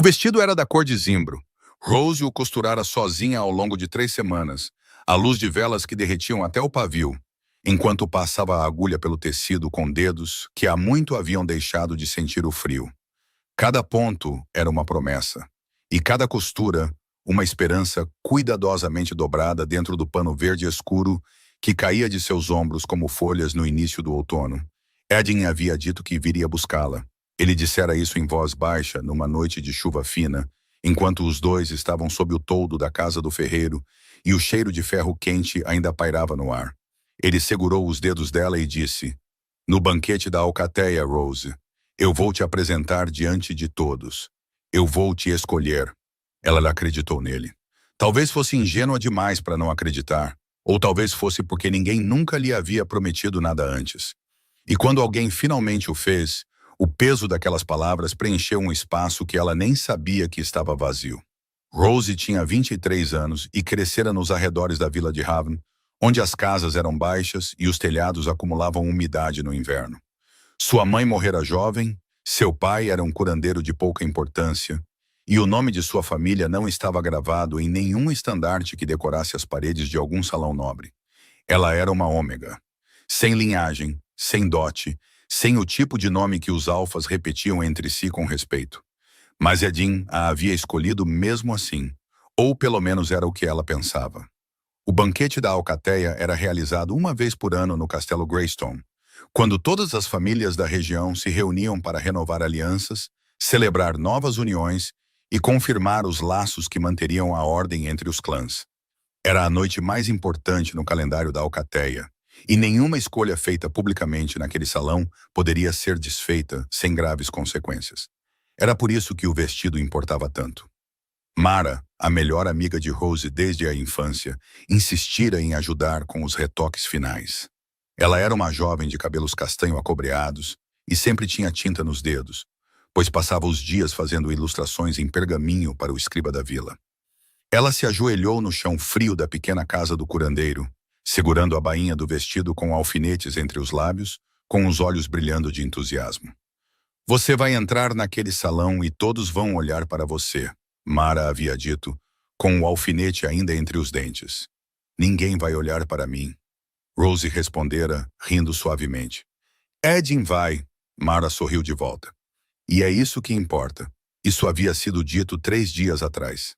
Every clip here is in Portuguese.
vestido era da cor de zimbro. Rose o costurara sozinha ao longo de 3 semanas, à luz de velas que derretiam até o pavio, enquanto passava a agulha pelo tecido com dedos que há muito haviam deixado de sentir o frio. Cada ponto era uma promessa, e cada costura, uma esperança cuidadosamente dobrada dentro do pano verde escuro que caía de seus ombros como folhas no início do outono. Edin havia dito que viria buscá-la. Ele dissera isso em voz baixa, numa noite de chuva fina, enquanto os dois estavam sob o toldo da casa do ferreiro e o cheiro de ferro quente ainda pairava no ar. Ele segurou os dedos dela e disse: "No banquete da alcateia, Rose, eu vou te apresentar diante de todos. Eu vou te escolher." Ela acreditou nele. Talvez fosse ingênua demais para não acreditar, ou talvez fosse porque ninguém nunca lhe havia prometido nada antes. E quando alguém finalmente o fez, o peso daquelas palavras preencheu um espaço que ela nem sabia que estava vazio. Rose tinha 23 anos e crescera nos arredores da vila de Haven, onde as casas eram baixas e os telhados acumulavam umidade no inverno. Sua mãe morrera jovem, seu pai era um curandeiro de pouca importância, e o nome de sua família não estava gravado em nenhum estandarte que decorasse as paredes de algum salão nobre. Ela era uma ômega, sem linhagem, sem dote, sem o tipo de nome que os alfas repetiam entre si com respeito. Mas Edin a havia escolhido mesmo assim, ou pelo menos era o que ela pensava. O banquete da alcateia era realizado uma vez por ano no castelo Greystone, quando todas as famílias da região se reuniam para renovar alianças, celebrar novas uniões e confirmar os laços que manteriam a ordem entre os clãs. Era a noite mais importante no calendário da alcateia, e nenhuma escolha feita publicamente naquele salão poderia ser desfeita sem graves consequências. Era por isso que o vestido importava tanto. Mara, a melhor amiga de Rose desde a infância, insistira em ajudar com os retoques finais. Ela era uma jovem de cabelos castanho acobreados e sempre tinha tinta nos dedos, pois passava os dias fazendo ilustrações em pergaminho para o escriba da vila. Ela se ajoelhou no chão frio da pequena casa do curandeiro, segurando a bainha do vestido com alfinetes entre os lábios, com os olhos brilhando de entusiasmo. "Você vai entrar naquele salão e todos vão olhar para você", Mara havia dito, com o alfinete ainda entre os dentes. "Ninguém vai olhar para mim", Rose respondera, rindo suavemente. "Edin vai", Mara sorriu de volta. "E é isso que importa." Isso havia sido dito 3 dias atrás.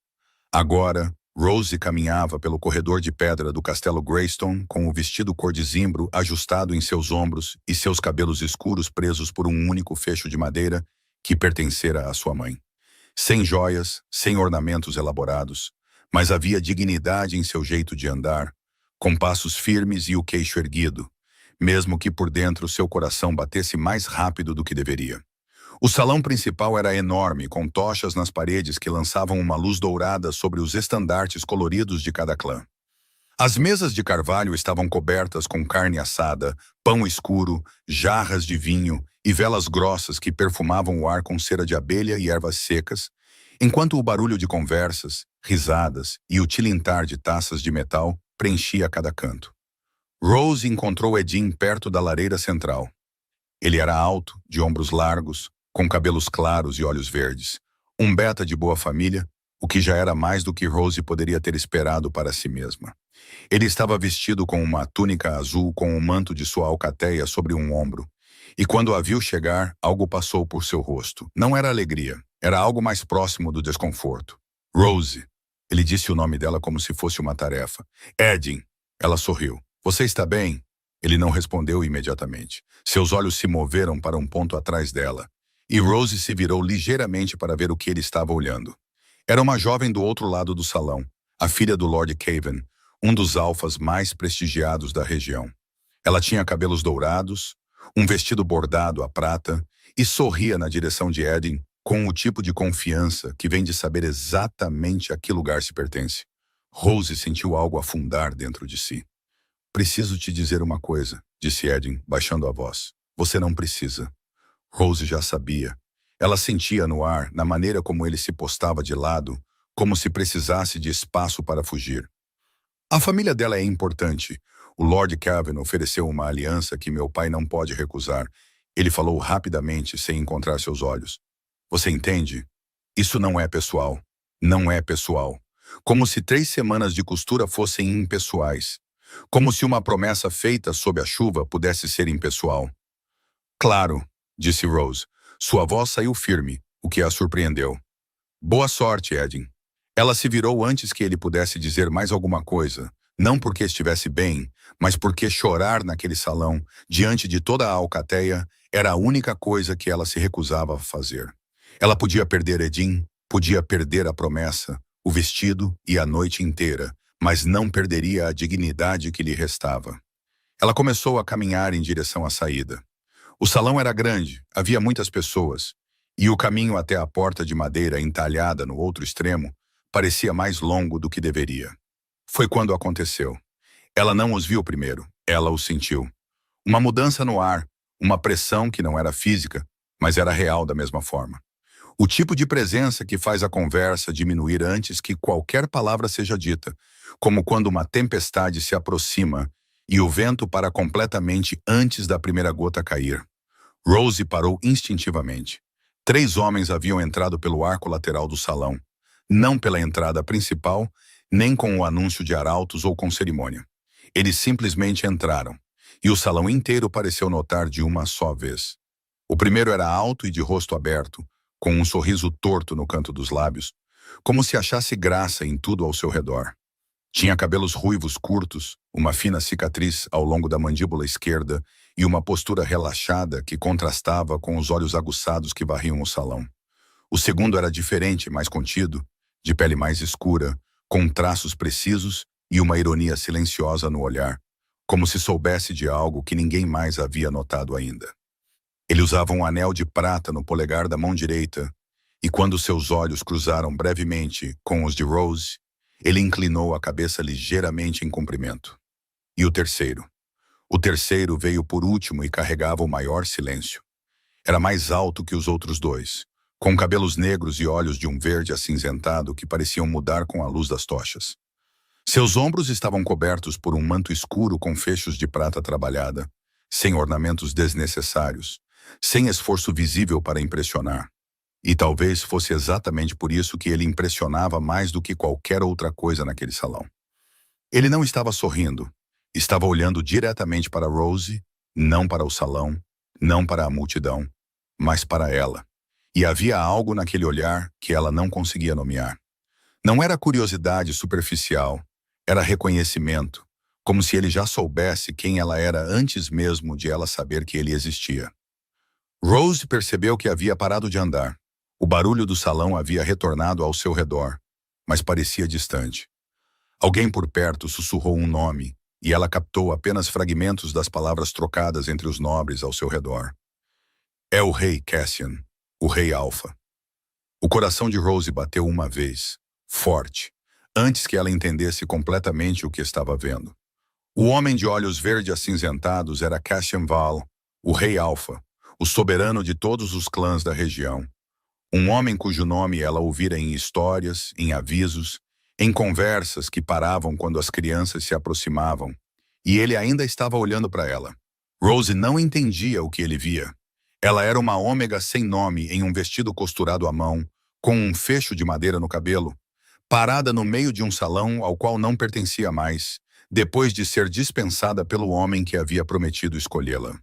Agora, Rose caminhava pelo corredor de pedra do castelo Greystone com o vestido cor de zimbro ajustado em seus ombros e seus cabelos escuros presos por um único fecho de madeira que pertencera à sua mãe. Sem joias, sem ornamentos elaborados, mas havia dignidade em seu jeito de andar, com passos firmes e o queixo erguido, mesmo que por dentro seu coração batesse mais rápido do que deveria. O salão principal era enorme, com tochas nas paredes que lançavam uma luz dourada sobre os estandartes coloridos de cada clã. As mesas de carvalho estavam cobertas com carne assada, pão escuro, jarras de vinho e velas grossas que perfumavam o ar com cera de abelha e ervas secas, enquanto o barulho de conversas, risadas e o tilintar de taças de metal preenchia cada canto. Rose encontrou Edin perto da lareira central. Ele era alto, de ombros largos, com cabelos claros e olhos verdes, um beta de boa família, o que já era mais do que Rose poderia ter esperado para si mesma. Ele estava vestido com uma túnica azul com o manto de sua alcateia sobre um ombro, e quando a viu chegar, algo passou por seu rosto. Não era alegria, era algo mais próximo do desconforto. "Rose", ele disse o nome dela como se fosse uma tarefa. "Edin", ela sorriu. "Você está bem?" Ele não respondeu imediatamente. Seus olhos se moveram para um ponto atrás dela, e Rose se virou ligeiramente para ver o que ele estava olhando. Era uma jovem do outro lado do salão, a filha do Lord Cavan, um dos alfas mais prestigiados da região. Ela tinha cabelos dourados, um vestido bordado à prata e sorria na direção de Edin com o tipo de confiança que vem de saber exatamente a que lugar se pertence. Rose sentiu algo afundar dentro de si. "Preciso te dizer uma coisa", disse Edin, baixando a voz. "Você não precisa." Rose já sabia. Ela sentia no ar, na maneira como ele se postava de lado, como se precisasse de espaço para fugir. "A família dela é importante. O Lord Cavan ofereceu uma aliança que meu pai não pode recusar." Ele falou rapidamente, sem encontrar seus olhos. "Você entende?" Isso não é pessoal. Não é pessoal. Como se 3 semanas de costura fossem impessoais. Como se uma promessa feita sob a chuva pudesse ser impessoal. Claro, disse Rose. Sua voz saiu firme, o que a surpreendeu. Boa sorte, Edin. Ela se virou antes que ele pudesse dizer mais alguma coisa, não porque estivesse bem, mas porque chorar naquele salão, diante de toda a alcateia, era a única coisa que ela se recusava a fazer. Ela podia perder Edin, podia perder a promessa, o vestido e a noite inteira, mas não perderia a dignidade que lhe restava. Ela começou a caminhar em direção à saída. O salão era grande, havia muitas pessoas, e o caminho até a porta de madeira entalhada no outro extremo parecia mais longo do que deveria. Foi quando aconteceu. Ela não os viu primeiro, ela os sentiu. Uma mudança no ar, uma pressão que não era física, mas era real da mesma forma. O tipo de presença que faz a conversa diminuir antes que qualquer palavra seja dita, como quando uma tempestade se aproxima e o vento para completamente antes da primeira gota cair. Rose parou instintivamente. 3 homens haviam entrado pelo arco lateral do salão, não pela entrada principal, nem com o anúncio de arautos ou com cerimônia. Eles simplesmente entraram, e o salão inteiro pareceu notar de uma só vez. O primeiro era alto e de rosto aberto, com um sorriso torto no canto dos lábios, como se achasse graça em tudo ao seu redor. Tinha cabelos ruivos curtos, uma fina cicatriz ao longo da mandíbula esquerda e uma postura relaxada que contrastava com os olhos aguçados que varriam o salão. O segundo era diferente, mais contido, de pele mais escura, com traços precisos e uma ironia silenciosa no olhar, como se soubesse de algo que ninguém mais havia notado ainda. Ele usava um anel de prata no polegar da mão direita, e quando seus olhos cruzaram brevemente com os de Rose, ele inclinou a cabeça ligeiramente em cumprimento. E o terceiro? O terceiro veio por último e carregava o maior silêncio. Era mais alto que os outros dois, com cabelos negros e olhos de um verde acinzentado que pareciam mudar com a luz das tochas. Seus ombros estavam cobertos por um manto escuro com fechos de prata trabalhada, sem ornamentos desnecessários, sem esforço visível para impressionar. E talvez fosse exatamente por isso que ele impressionava mais do que qualquer outra coisa naquele salão. Ele não estava sorrindo, estava olhando diretamente para Rose, não para o salão, não para a multidão, mas para ela. E havia algo naquele olhar que ela não conseguia nomear. Não era curiosidade superficial, era reconhecimento, como se ele já soubesse quem ela era antes mesmo de ela saber que ele existia. Rose percebeu que havia parado de andar. O barulho do salão havia retornado ao seu redor, mas parecia distante. Alguém por perto sussurrou um nome, e ela captou apenas fragmentos das palavras trocadas entre os nobres ao seu redor. É o rei Cassian, o rei Alpha. O coração de Rose bateu uma vez, forte, antes que ela entendesse completamente o que estava vendo. O homem de olhos verde acinzentados era Cassian Val, o rei Alpha, o soberano de todos os clãs da região. Um homem cujo nome ela ouvira em histórias, em avisos, em conversas que paravam quando as crianças se aproximavam, e ele ainda estava olhando para ela. Rose não entendia o que ele via. Ela era uma ômega sem nome em um vestido costurado à mão, com um fecho de madeira no cabelo, parada no meio de um salão ao qual não pertencia mais, depois de ser dispensada pelo homem que havia prometido escolhê-la.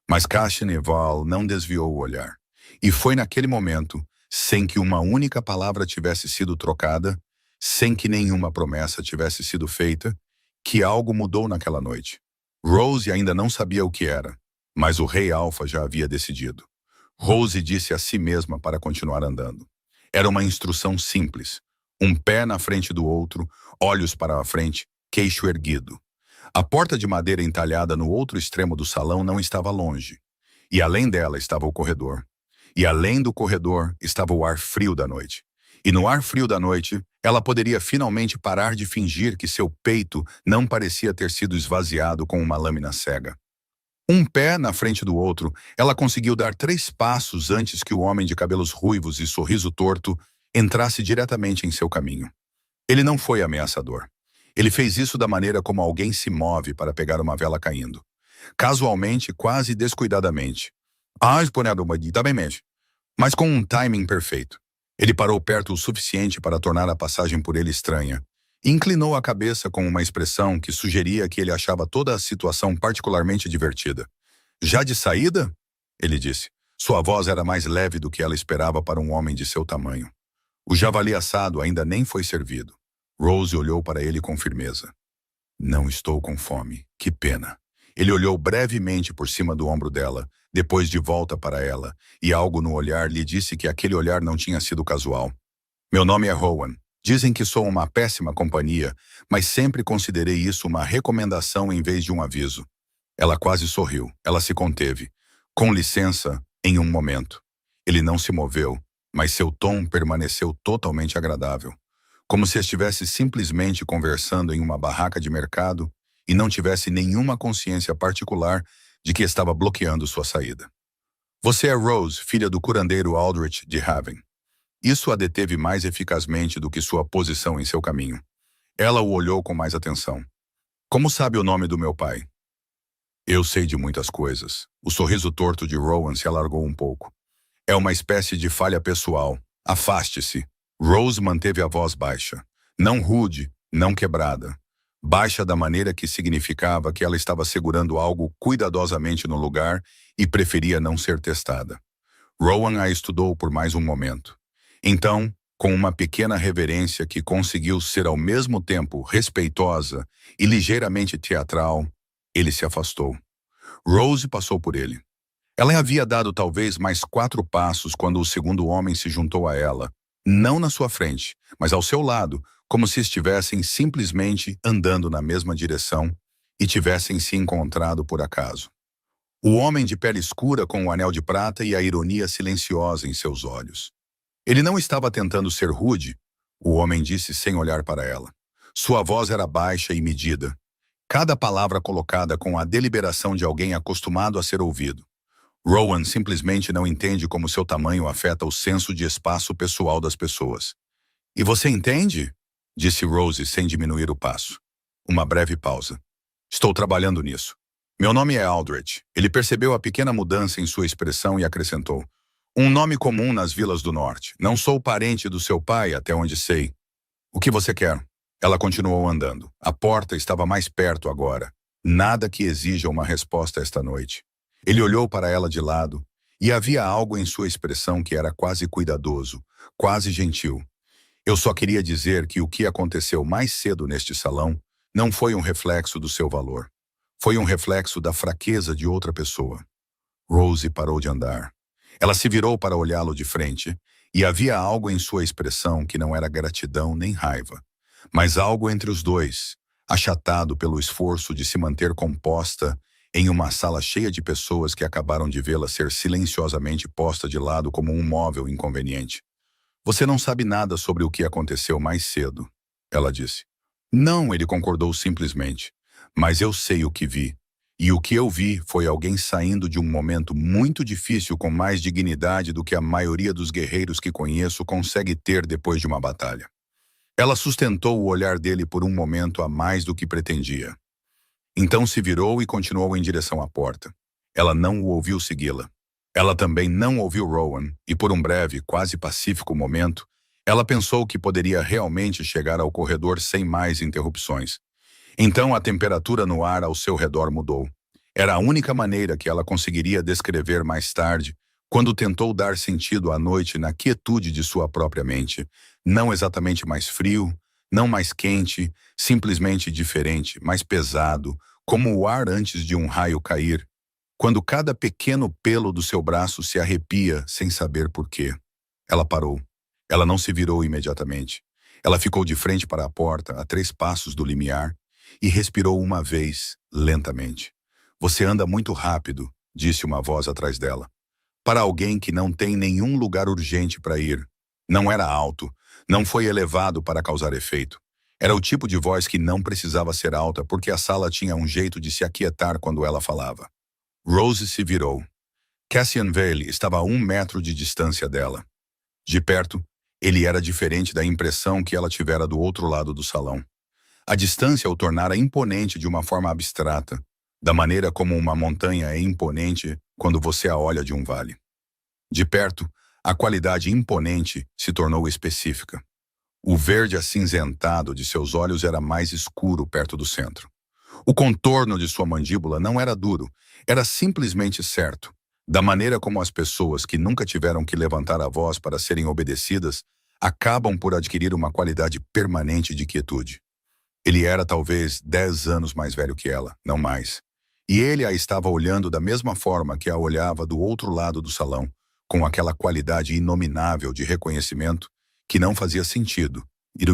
Mas Cassian Val não desviou o olhar. E foi naquele momento, sem que uma única palavra tivesse sido trocada, sem que nenhuma promessa tivesse sido feita, que algo mudou naquela noite. Rose ainda não sabia o que era, mas o rei Alpha já havia decidido. Rose disse a si mesma para continuar andando. Era uma instrução simples. Um pé na frente do outro, olhos para a frente, queixo erguido. A porta de madeira entalhada no outro extremo do salão não estava longe. E além dela estava o corredor. E além do corredor estava o ar frio da noite. E no ar frio da noite, ela poderia finalmente parar de fingir que seu peito não parecia ter sido esvaziado com uma lâmina cega. Um pé na frente do outro, ela conseguiu dar 3 passos antes que o homem de cabelos ruivos e sorriso torto entrasse diretamente em seu caminho. Ele não foi ameaçador. Ele fez isso da maneira como alguém se move para pegar uma vela caindo. Casualmente, quase descuidadamente. Mas com um timing perfeito. Ele parou perto o suficiente para tornar a passagem por ele estranha, e inclinou a cabeça com uma expressão que sugeria que ele achava toda a situação particularmente divertida. Já de saída? Ele disse. Sua voz era mais leve do que ela esperava para um homem de seu tamanho. O javali assado ainda nem foi servido. Rose olhou para ele com firmeza. Não estou com fome. Que pena. Ele olhou brevemente por cima do ombro dela, depois de volta para ela, e algo no olhar lhe disse que aquele olhar não tinha sido casual. Meu nome é Rowan. Dizem que sou uma péssima companhia, mas sempre considerei isso uma recomendação em vez de um aviso. Ela quase sorriu. Ela se conteve. Com licença, em um momento. Ele não se moveu, mas seu tom permaneceu totalmente agradável, como se estivesse simplesmente conversando em uma barraca de mercado e não tivesse nenhuma consciência particular de que estava bloqueando sua saída. Você é Rose, filha do curandeiro Aldrich de Haven. Isso a deteve mais eficazmente do que sua posição em seu caminho. Ela o olhou com mais atenção. Como sabe o nome do meu pai? Eu sei de muitas coisas. O sorriso torto de Rowan se alargou um pouco. É uma espécie de falha pessoal. Afaste-se. Rose manteve a voz baixa. Não rude, não quebrada. Baixa da maneira que significava que ela estava segurando algo cuidadosamente no lugar e preferia não ser testada. Rowan a estudou por mais um momento. Então, com uma pequena reverência que conseguiu ser ao mesmo tempo respeitosa e ligeiramente teatral, ele se afastou. Rose passou por ele. Ela havia dado talvez mais 4 passos quando o segundo homem se juntou a ela, não na sua frente, mas ao seu lado, como se estivessem simplesmente andando na mesma direção e tivessem se encontrado por acaso. O homem de pele escura com o anel de prata e a ironia silenciosa em seus olhos. Ele não estava tentando ser rude, o homem disse sem olhar para ela. Sua voz era baixa e medida. Cada palavra colocada com a deliberação de alguém acostumado a ser ouvido. Rowan simplesmente não entende como seu tamanho afeta o senso de espaço pessoal das pessoas. E você entende? Disse Rose sem diminuir o passo. Uma breve pausa. Estou trabalhando nisso. Meu nome é Aldrich. Ele percebeu a pequena mudança em sua expressão e acrescentou. Um nome comum nas vilas do norte. Não sou parente do seu pai, até onde sei. O que você quer? Ela continuou andando. A porta estava mais perto agora. Nada que exija uma resposta esta noite. Ele olhou para ela de lado, e havia algo em sua expressão que era quase cuidadoso, quase gentil. Eu só queria dizer que o que aconteceu mais cedo neste salão não foi um reflexo do seu valor. Foi um reflexo da fraqueza de outra pessoa. Rose parou de andar. Ela se virou para olhá-lo de frente, e havia algo em sua expressão que não era gratidão nem raiva, mas algo entre os dois, achatado pelo esforço de se manter composta em uma sala cheia de pessoas que acabaram de vê-la ser silenciosamente posta de lado como um móvel inconveniente. Você não sabe nada sobre o que aconteceu mais cedo, ela disse. Não, ele concordou simplesmente. Mas eu sei o que vi. E o que eu vi foi alguém saindo de um momento muito difícil com mais dignidade do que a maioria dos guerreiros que conheço consegue ter depois de uma batalha. Ela sustentou o olhar dele por um momento a mais do que pretendia. Então se virou e continuou em direção à porta. Ela não o ouviu segui-la. Ela também não ouviu Rowan, e por um breve, quase pacífico momento, ela pensou que poderia realmente chegar ao corredor sem mais interrupções. Então a temperatura no ar ao seu redor mudou. Era a única maneira que ela conseguiria descrever mais tarde, quando tentou dar sentido à noite na quietude de sua própria mente. Não exatamente mais frio, não mais quente, simplesmente diferente, mais pesado, como o ar antes de um raio cair, quando cada pequeno pelo do seu braço se arrepia sem saber por quê. Ela parou. Ela não se virou imediatamente. Ela ficou de frente para a porta, a 3 passos do limiar, e respirou uma vez, lentamente. Você anda muito rápido, disse uma voz atrás dela. Para alguém que não tem nenhum lugar urgente para ir. Não era alto, não foi elevado para causar efeito. Era o tipo de voz que não precisava ser alta porque a sala tinha um jeito de se aquietar quando ela falava. Rose se virou. Cassian Vale estava a 1 metro de distância dela. De perto, ele era diferente da impressão que ela tivera do outro lado do salão. A distância o tornara imponente de uma forma abstrata, da maneira como uma montanha é imponente quando você a olha de um vale. De perto, A qualidade imponente se tornou específica. O verde acinzentado de seus olhos era mais escuro perto do centro. O contorno de sua mandíbula não era duro, era simplesmente certo. Da maneira como as pessoas que nunca tiveram que levantar a voz para serem obedecidas acabam por adquirir uma qualidade permanente de quietude. Ele era talvez 10 anos mais velho que ela, não mais. E ele a estava olhando da mesma forma que a olhava do outro lado do salão, com aquela qualidade inominável de reconhecimento que não fazia sentido. E,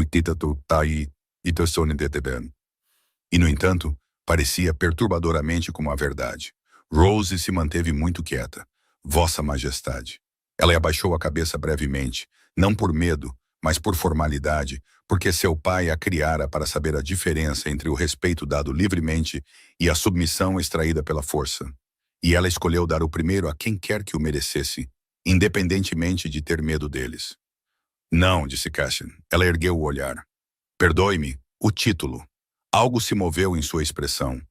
no entanto, parecia perturbadoramente como a verdade. Rose se manteve muito quieta. Vossa Majestade. Ela abaixou a cabeça brevemente, não por medo, mas por formalidade, porque seu pai a criara para saber a diferença entre o respeito dado livremente e a submissão extraída pela força. E ela escolheu dar o primeiro a quem quer que o merecesse, independentemente de ter medo deles. Não, disse Cassian. Ela ergueu o olhar. Perdoe-me, o título. Algo se moveu em sua expressão.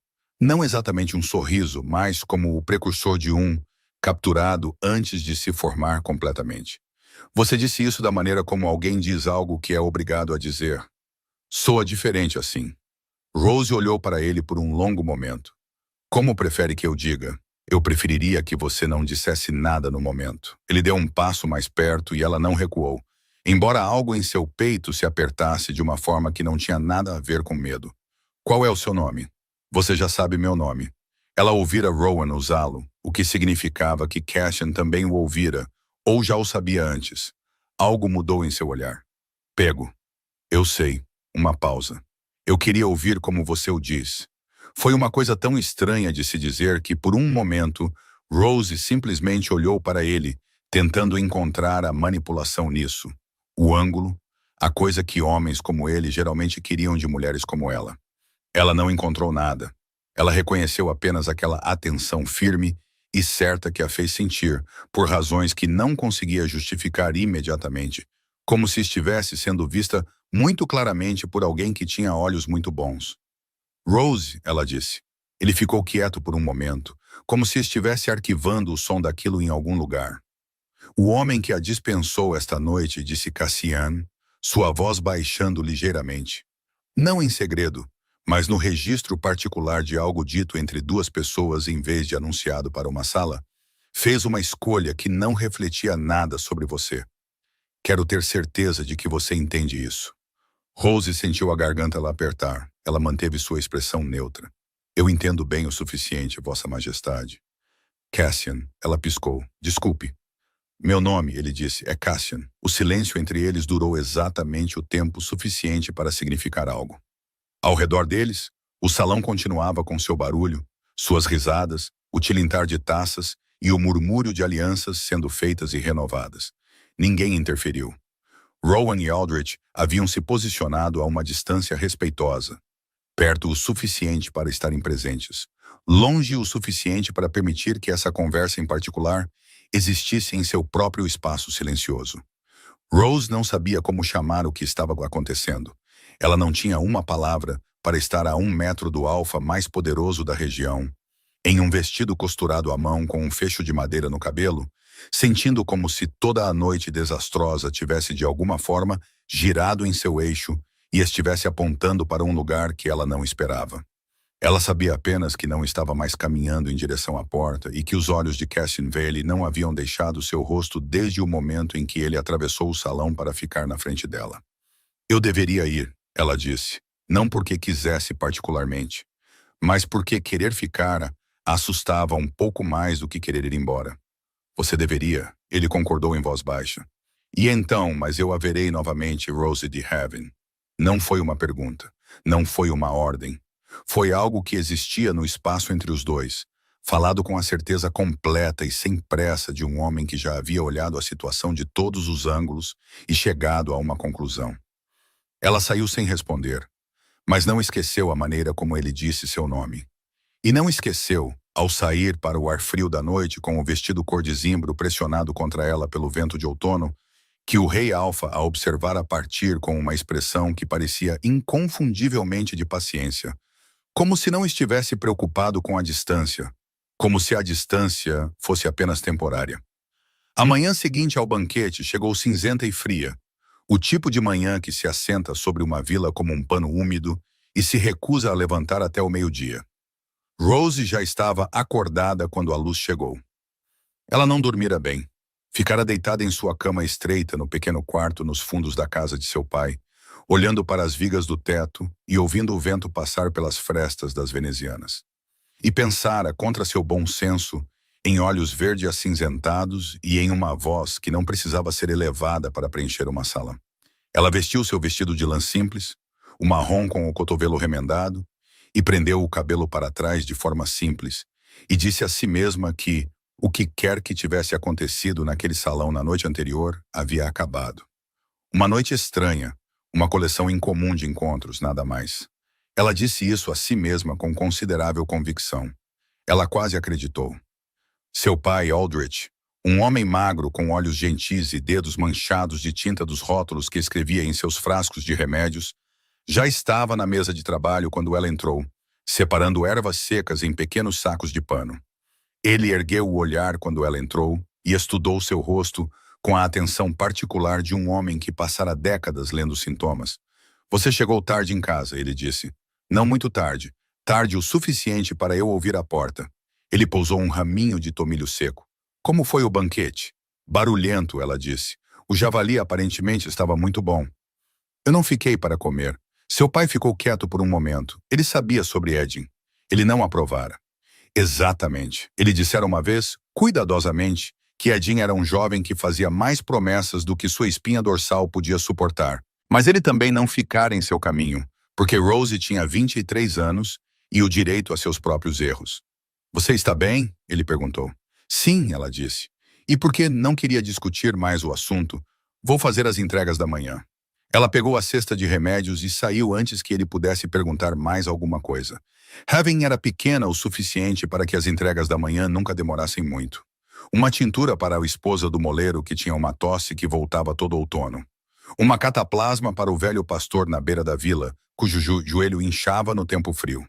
Não exatamente um sorriso, mas como o precursor de um, capturado antes de se formar completamente. Você disse isso da maneira como alguém diz algo que é obrigado a dizer. Soa diferente assim. Rose olhou para ele por um longo momento. Como prefere que eu diga? Eu preferiria que você não dissesse nada no momento. Ele deu um passo mais perto e ela não recuou, embora algo em seu peito se apertasse de uma forma que não tinha nada a ver com medo. Qual é o seu nome? Você já sabe meu nome. Ela ouvira Rowan usá-lo, o que significava que Cassian também o ouvira, ou já o sabia antes. Algo mudou em seu olhar. Pego. Eu sei. Uma pausa. Eu queria ouvir como você o diz. Foi uma coisa tão estranha de se dizer que, por um momento, Rose simplesmente olhou para ele, tentando encontrar a manipulação nisso. O ângulo, a coisa que homens como ele geralmente queriam de mulheres como ela. Ela não encontrou nada. Ela reconheceu apenas aquela atenção firme e certa que a fez sentir, por razões que não conseguia justificar imediatamente, como se estivesse sendo vista muito claramente por alguém que tinha olhos muito bons. Rose, ela disse. Ele ficou quieto por um momento, como se estivesse arquivando o som daquilo em algum lugar. O homem que a dispensou esta noite, disse Cassian, sua voz baixando ligeiramente. Não em segredo, mas no registro particular de algo dito entre duas pessoas em vez de anunciado para uma sala, fez uma escolha que não refletia nada sobre você. Quero ter certeza de que você entende isso. Rose sentiu a garganta lá apertar. Ela manteve sua expressão neutra. Eu entendo bem o suficiente, Vossa Majestade. Cassian, ela piscou. Desculpe. Meu nome, ele disse, é Cassian. O silêncio entre eles durou exatamente o tempo suficiente para significar algo. Ao redor deles, o salão continuava com seu barulho, suas risadas, o tilintar de taças e o murmúrio de alianças sendo feitas e renovadas. Ninguém interferiu. Rowan e Aldrich haviam se posicionado a uma distância respeitosa, perto o suficiente para estarem presentes, longe o suficiente para permitir que essa conversa em particular existisse em seu próprio espaço silencioso. Rose não sabia como chamar o que estava acontecendo. Ela não tinha uma palavra para estar a 1 metro do alfa mais poderoso da região, em um vestido costurado à mão com um fecho de madeira no cabelo, sentindo como se toda a noite desastrosa tivesse de alguma forma girado em seu eixo e estivesse apontando para um lugar que ela não esperava. Ela sabia apenas que não estava mais caminhando em direção à porta e que os olhos de Cassian Vale não haviam deixado seu rosto desde o momento em que ele atravessou o salão para ficar na frente dela. Eu deveria ir, ela disse, não porque quisesse particularmente, mas porque querer ficar a assustava um pouco mais do que querer ir embora. Você deveria, ele concordou em voz baixa. E então, mas eu a verei novamente, Rose de Heaven. Não foi uma pergunta, não foi uma ordem. Foi algo que existia no espaço entre os dois, falado com a certeza completa e sem pressa de um homem que já havia olhado a situação de todos os ângulos e chegado a uma conclusão. Ela saiu sem responder, mas não esqueceu a maneira como ele disse seu nome. E não esqueceu, ao sair para o ar frio da noite com o vestido cor de zimbro pressionado contra ela pelo vento de outono, que o rei Alfa a observara partir com uma expressão que parecia inconfundivelmente de paciência, como se não estivesse preocupado com a distância, como se a distância fosse apenas temporária. A manhã seguinte ao banquete chegou cinzenta e fria, o tipo de manhã que se assenta sobre uma vila como um pano úmido e se recusa a levantar até o meio-dia. Rose já estava acordada quando a luz chegou. Ela não dormira bem. Ficara deitada em sua cama estreita no pequeno quarto nos fundos da casa de seu pai, olhando para as vigas do teto e ouvindo o vento passar pelas frestas das venezianas. E pensara, contra seu bom senso, em olhos verde acinzentados e em uma voz que não precisava ser elevada para preencher uma sala. Ela vestiu seu vestido de lã simples, o marrom com o cotovelo remendado, e prendeu o cabelo para trás de forma simples, e disse a si mesma que o que quer que tivesse acontecido naquele salão na noite anterior havia acabado. Uma noite estranha, uma coleção incomum de encontros, nada mais. Ela disse isso a si mesma com considerável convicção. Ela quase acreditou. Seu pai, Aldrich, um homem magro com olhos gentis e dedos manchados de tinta dos rótulos que escrevia em seus frascos de remédios, já estava na mesa de trabalho quando ela entrou, separando ervas secas em pequenos sacos de pano. Ele ergueu o olhar quando ela entrou e estudou seu rosto com a atenção particular de um homem que passara décadas lendo sintomas. Você chegou tarde em casa, ele disse. Não muito tarde. Tarde o suficiente para eu ouvir a porta. Ele pousou um raminho de tomilho seco. Como foi o banquete? Barulhento, ela disse. O javali aparentemente estava muito bom. Eu não fiquei para comer. Seu pai ficou quieto por um momento. Ele sabia sobre Edin. Ele não aprovara. Exatamente. Ele dissera uma vez, cuidadosamente, que Edin era um jovem que fazia mais promessas do que sua espinha dorsal podia suportar. Mas ele também não ficara em seu caminho, porque Rose tinha 23 anos e o direito a seus próprios erros. Você está bem? Ele perguntou. Sim, ela disse. E porque não queria discutir mais o assunto, vou fazer as entregas da manhã. Ela pegou a cesta de remédios e saiu antes que ele pudesse perguntar mais alguma coisa. Heaven era pequena o suficiente para que as entregas da manhã nunca demorassem muito. Uma tintura para a esposa do moleiro que tinha uma tosse que voltava todo outono. Uma cataplasma para o velho pastor na beira da vila, cujo joelho inchava no tempo frio.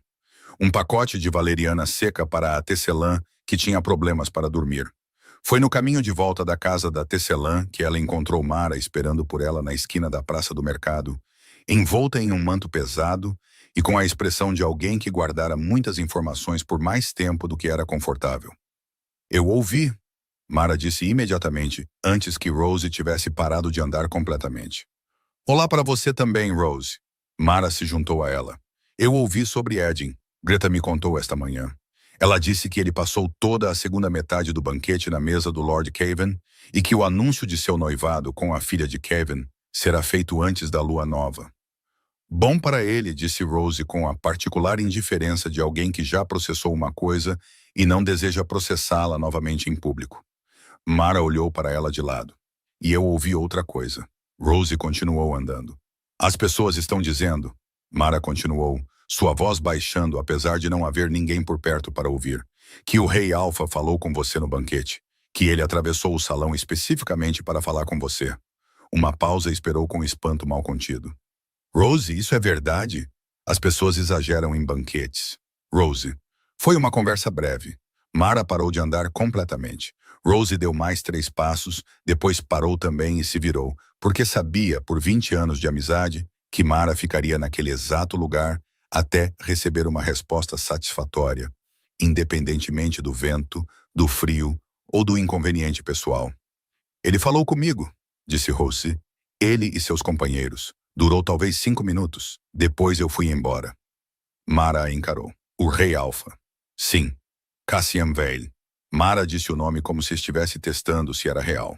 Um pacote de valeriana seca para a tecelã, que tinha problemas para dormir. Foi no caminho de volta da casa da tecelã que ela encontrou Mara esperando por ela na esquina da praça do mercado, envolta em um manto pesado e com a expressão de alguém que guardara muitas informações por mais tempo do que era confortável. Eu ouvi, Mara disse imediatamente, antes que Rose tivesse parado de andar completamente. Olá para você também, Rose. Mara se juntou a ela. Eu ouvi sobre Edin, Greta me contou esta manhã. Ela disse que ele passou toda a segunda metade do banquete na mesa do Lord Cavan e que o anúncio de seu noivado com a filha de Cavan será feito antes da lua nova. Bom para ele, disse Rose com a particular indiferença de alguém que já processou uma coisa e não deseja processá-la novamente em público. Mara olhou para ela de lado. E eu ouvi outra coisa. Rose continuou andando. As pessoas estão dizendo, Mara continuou, sua voz baixando apesar de não haver ninguém por perto para ouvir, que o rei Alfa falou com você no banquete, que ele atravessou o salão especificamente para falar com você. Uma pausa esperou com espanto mal contido. Rose, isso é verdade? As pessoas exageram em banquetes. Rose. Foi uma conversa breve. Mara parou de andar completamente. Rose deu mais 3 passos, depois parou também e se virou, porque sabia, por 20 anos de amizade, que Mara ficaria naquele exato lugar até receber uma resposta satisfatória, independentemente do vento, do frio ou do inconveniente pessoal. Ele falou comigo, disse Rose. Ele e seus companheiros. Durou talvez 5 minutos. Depois eu fui embora. Mara a encarou. O rei Alfa. Sim. Cassian Vale. Mara disse o nome como se estivesse testando se era real.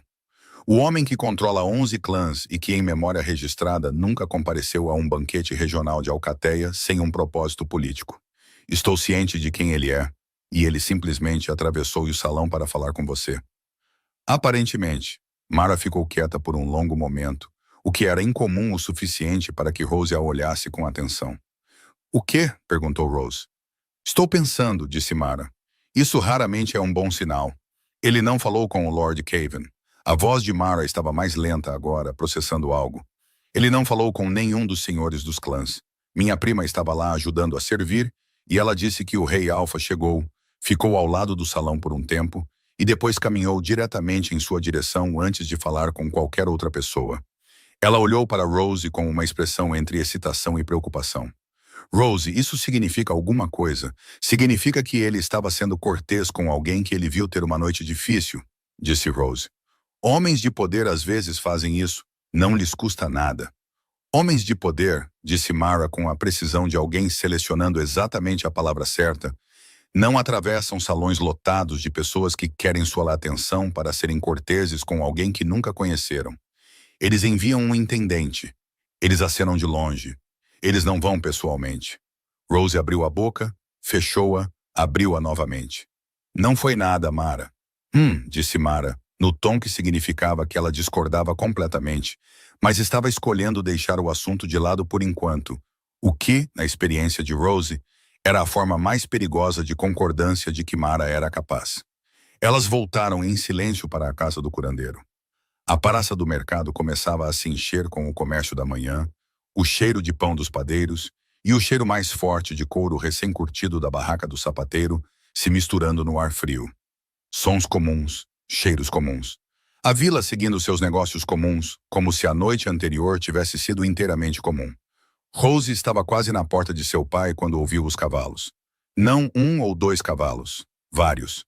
O homem que controla 11 clãs e que, em memória registrada, nunca compareceu a um banquete regional de Alcateia sem um propósito político. Estou ciente de quem ele é, e ele simplesmente atravessou o salão para falar com você. Aparentemente, Mara ficou quieta por um longo momento, o que era incomum o suficiente para que Rose a olhasse com atenção. O quê? Perguntou Rose. Estou pensando, disse Mara. Isso raramente é um bom sinal. Ele não falou com o Lord Cavan. A voz de Mara estava mais lenta agora, processando algo. Ele não falou com nenhum dos senhores dos clãs. Minha prima estava lá ajudando a servir, e ela disse que o rei Alfa chegou, ficou ao lado do salão por um tempo, e depois caminhou diretamente em sua direção antes de falar com qualquer outra pessoa. Ela olhou para Rose com uma expressão entre excitação e preocupação. Rose, isso significa alguma coisa. Significa que ele estava sendo cortês com alguém que ele viu ter uma noite difícil, disse Rose. Homens de poder às vezes fazem isso. Não lhes custa nada. Homens de poder, disse Mara com a precisão de alguém selecionando exatamente a palavra certa, não atravessam salões lotados de pessoas que querem sua atenção para serem corteses com alguém que nunca conheceram. Eles enviam um intendente. Eles acenam de longe. Eles não vão pessoalmente. Rose abriu a boca, fechou-a, abriu-a novamente. Não foi nada, Mara. Disse Mara, no tom que significava que ela discordava completamente, mas estava escolhendo deixar o assunto de lado por enquanto, o que, na experiência de Rose, era a forma mais perigosa de concordância de que Mara era capaz. Elas voltaram em silêncio para a casa do curandeiro. A praça do mercado começava a se encher com o comércio da manhã, o cheiro de pão dos padeiros e o cheiro mais forte de couro recém-curtido da barraca do sapateiro se misturando no ar frio. Sons comuns, cheiros comuns. A vila seguindo seus negócios comuns, como se a noite anterior tivesse sido inteiramente comum. Rose estava quase na porta de seu pai quando ouviu os cavalos. Não um ou dois cavalos, vários.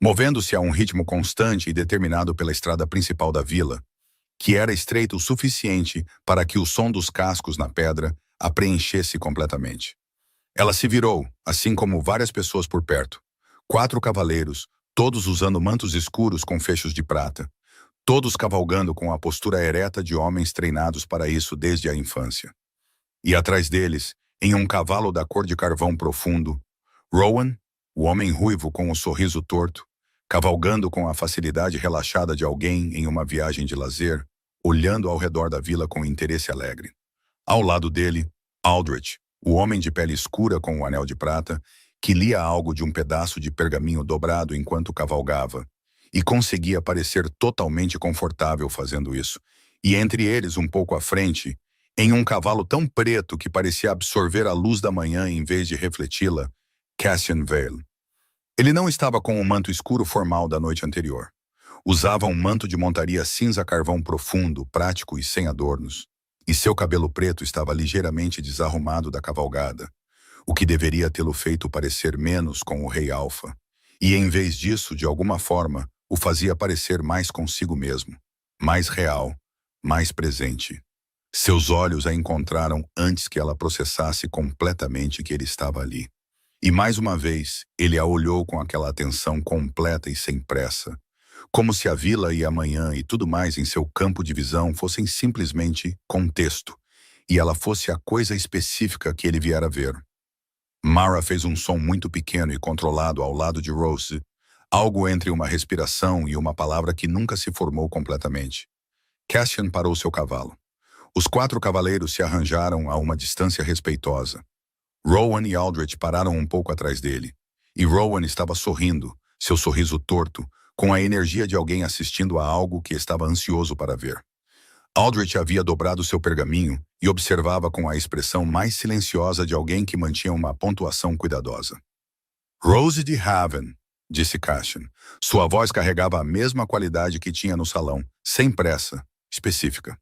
Movendo-se a um ritmo constante e determinado pela estrada principal da vila, que era estreita o suficiente para que o som dos cascos na pedra a preenchesse completamente. Ela se virou, assim como várias pessoas por perto. 4 cavaleiros, todos usando mantos escuros com fechos de prata, todos cavalgando com a postura ereta de homens treinados para isso desde a infância. E atrás deles, em um cavalo da cor de carvão profundo, Rowan, o homem ruivo com o sorriso torto, cavalgando com a facilidade relaxada de alguém em uma viagem de lazer, olhando ao redor da vila com interesse alegre. Ao lado dele, Aldrich, o homem de pele escura com o anel de prata, que lia algo de um pedaço de pergaminho dobrado enquanto cavalgava, e conseguia parecer totalmente confortável fazendo isso. E entre eles, um pouco à frente, em um cavalo tão preto que parecia absorver a luz da manhã em vez de refleti-la, Cassian Vale. Ele não estava com o manto escuro formal da noite anterior. Usava um manto de montaria cinza carvão profundo, prático e sem adornos. E seu cabelo preto estava ligeiramente desarrumado da cavalgada, o que deveria tê-lo feito parecer menos com o rei Alfa. E em vez disso, de alguma forma, o fazia parecer mais consigo mesmo, mais real, mais presente. Seus olhos a encontraram antes que ela processasse completamente que ele estava ali. E mais uma vez, ele a olhou com aquela atenção completa e sem pressa, como se a vila e a manhã e tudo mais em seu campo de visão fossem simplesmente contexto, e ela fosse a coisa específica que ele viera ver. Mara fez um som muito pequeno e controlado ao lado de Rose, algo entre uma respiração e uma palavra que nunca se formou completamente. Cassian parou seu cavalo. Os 4 cavaleiros se arranjaram a uma distância respeitosa. Rowan e Aldrich pararam um pouco atrás dele, e Rowan estava sorrindo, seu sorriso torto, com a energia de alguém assistindo a algo que estava ansioso para ver. Aldrich havia dobrado seu pergaminho e observava com a expressão mais silenciosa de alguém que mantinha uma pontuação cuidadosa. Rose de Haven, disse Cassian. Sua voz carregava a mesma qualidade que tinha no salão, sem pressa, específica.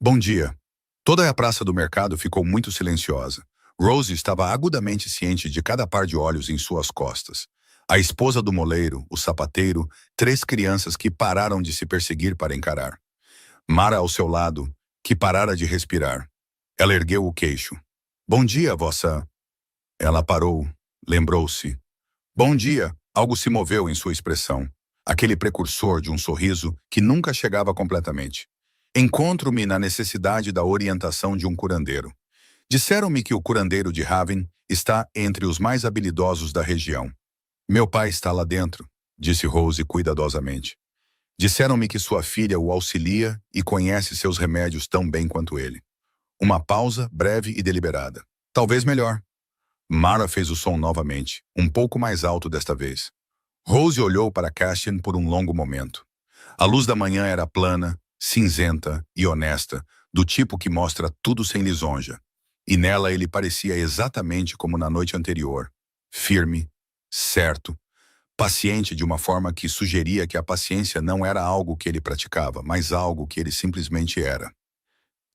Bom dia. Toda a praça do mercado ficou muito silenciosa. Rose estava agudamente ciente de cada par de olhos em suas costas. A esposa do moleiro, o sapateiro, 3 crianças que pararam de se perseguir para encarar. Mara ao seu lado, que parara de respirar. Ela ergueu o queixo. Bom dia, vossa... Ela parou, lembrou-se. Bom dia, algo se moveu em sua expressão. Aquele precursor de um sorriso que nunca chegava completamente. Encontro-me na necessidade da orientação de um curandeiro. Disseram-me que o curandeiro de Haven está entre os mais habilidosos da região. Meu pai está lá dentro, disse Rose cuidadosamente. Disseram-me que sua filha o auxilia e conhece seus remédios tão bem quanto ele. Uma pausa breve e deliberada. Talvez melhor. Mara fez o som novamente, um pouco mais alto desta vez. Rose olhou para Cassian por um longo momento. A luz da manhã era plana, cinzenta e honesta, do tipo que mostra tudo sem lisonja. E nela ele parecia exatamente como na noite anterior. Firme, certo, paciente de uma forma que sugeria que a paciência não era algo que ele praticava, mas algo que ele simplesmente era.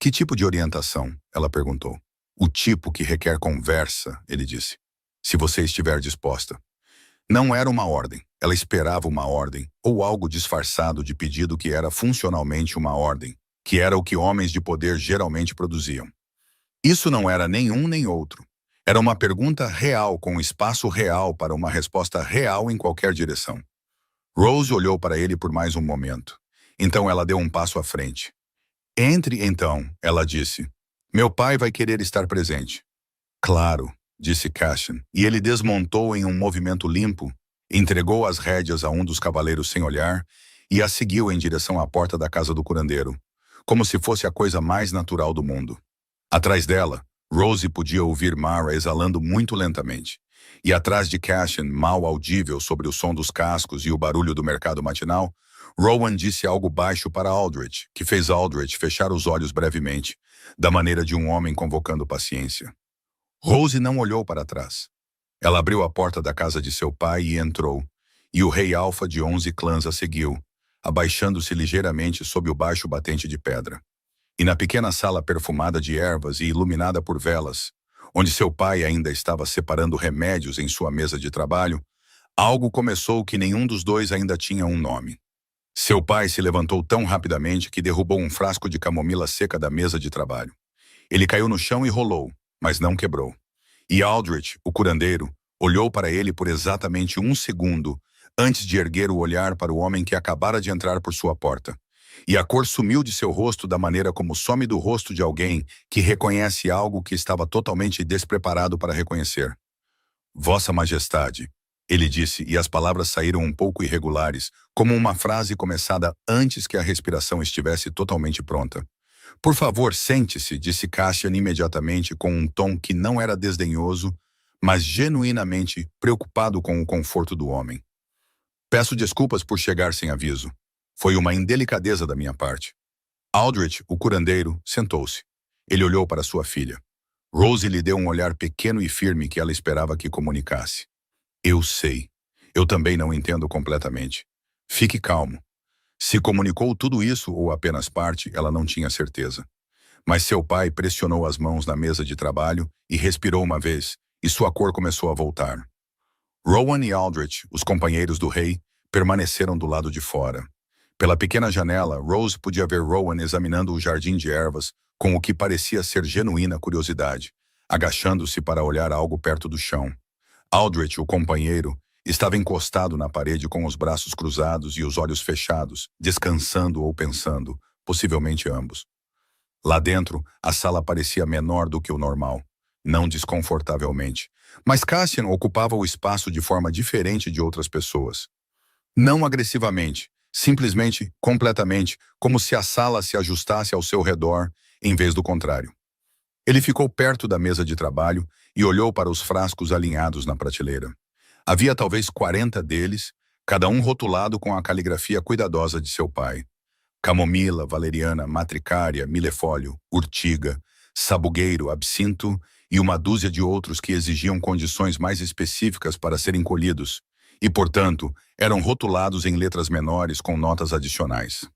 Que tipo de orientação? Ela perguntou. O tipo que requer conversa, ele disse. Se você estiver disposta. Não era uma ordem. Ela esperava uma ordem, ou algo disfarçado de pedido que era funcionalmente uma ordem, que era o que homens de poder geralmente produziam. Isso não era nenhum nem outro. Era uma pergunta real com um espaço real para uma resposta real em qualquer direção. Rose olhou para ele por mais um momento. Então ela deu um passo à frente. Entre então, ela disse. Meu pai vai querer estar presente. Claro, disse Cassian, e ele desmontou em um movimento limpo, entregou as rédeas a um dos cavaleiros sem olhar e a seguiu em direção à porta da casa do curandeiro, como se fosse a coisa mais natural do mundo. Atrás dela, Rose podia ouvir Mara exalando muito lentamente, e atrás de Cassian, mal audível sobre o som dos cascos e o barulho do mercado matinal, Rowan disse algo baixo para Aldrich, que fez Aldrich fechar os olhos brevemente, da maneira de um homem convocando paciência. Rose não olhou para trás. Ela abriu a porta da casa de seu pai e entrou, e o rei alfa de 11 clãs a seguiu, abaixando-se ligeiramente sob o baixo batente de pedra. E na pequena sala perfumada de ervas e iluminada por velas, onde seu pai ainda estava separando remédios em sua mesa de trabalho, algo começou que nenhum dos dois ainda tinha um nome. Seu pai se levantou tão rapidamente que derrubou um frasco de camomila seca da mesa de trabalho. Ele caiu no chão e rolou, mas não quebrou. E Aldrich, o curandeiro, olhou para ele por exatamente um segundo, antes de erguer o olhar para o homem que acabara de entrar por sua porta. E a cor sumiu de seu rosto da maneira como some do rosto de alguém que reconhece algo que estava totalmente despreparado para reconhecer. Vossa Majestade, ele disse, e as palavras saíram um pouco irregulares, como uma frase começada antes que a respiração estivesse totalmente pronta. Por favor, sente-se, disse Cassian imediatamente com um tom que não era desdenhoso, mas genuinamente preocupado com o conforto do homem. Peço desculpas por chegar sem aviso. Foi uma indelicadeza da minha parte. Aldrich, o curandeiro, sentou-se. Ele olhou para sua filha. Rose lhe deu um olhar pequeno e firme que ela esperava que comunicasse. Eu sei. Eu também não entendo completamente. Fique calmo. Se comunicou tudo isso ou apenas parte, ela não tinha certeza. Mas seu pai pressionou as mãos na mesa de trabalho e respirou uma vez, e sua cor começou a voltar. Rowan e Aldrich, os companheiros do rei, permaneceram do lado de fora. Pela pequena janela, Rose podia ver Rowan examinando o jardim de ervas com o que parecia ser genuína curiosidade, agachando-se para olhar algo perto do chão. Aldrich, o companheiro, estava encostado na parede com os braços cruzados e os olhos fechados, descansando ou pensando, possivelmente ambos. Lá dentro, a sala parecia menor do que o normal, não desconfortavelmente, mas Cassian ocupava o espaço de forma diferente de outras pessoas. Não agressivamente, simplesmente, completamente, como se a sala se ajustasse ao seu redor, em vez do contrário. Ele ficou perto da mesa de trabalho e olhou para os frascos alinhados na prateleira. Havia talvez 40 deles, cada um rotulado com a caligrafia cuidadosa de seu pai. Camomila, valeriana, matricária, milefólio, urtiga, sabugueiro, absinto e uma dúzia de outros que exigiam condições mais específicas para serem colhidos e, portanto, eram rotulados em letras menores com notas adicionais.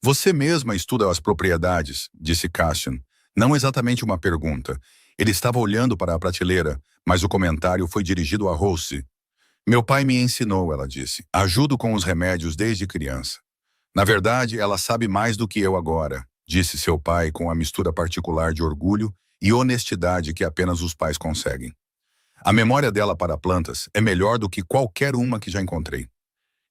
Você mesma estuda as propriedades, disse Cassian. Não exatamente uma pergunta. Ele estava olhando para a prateleira, mas o comentário foi dirigido a Rose. Meu pai me ensinou, ela disse. Ajudo com os remédios desde criança. Na verdade, ela sabe mais do que eu agora, disse seu pai com a mistura particular de orgulho e honestidade que apenas os pais conseguem. A memória dela para plantas é melhor do que qualquer uma que já encontrei.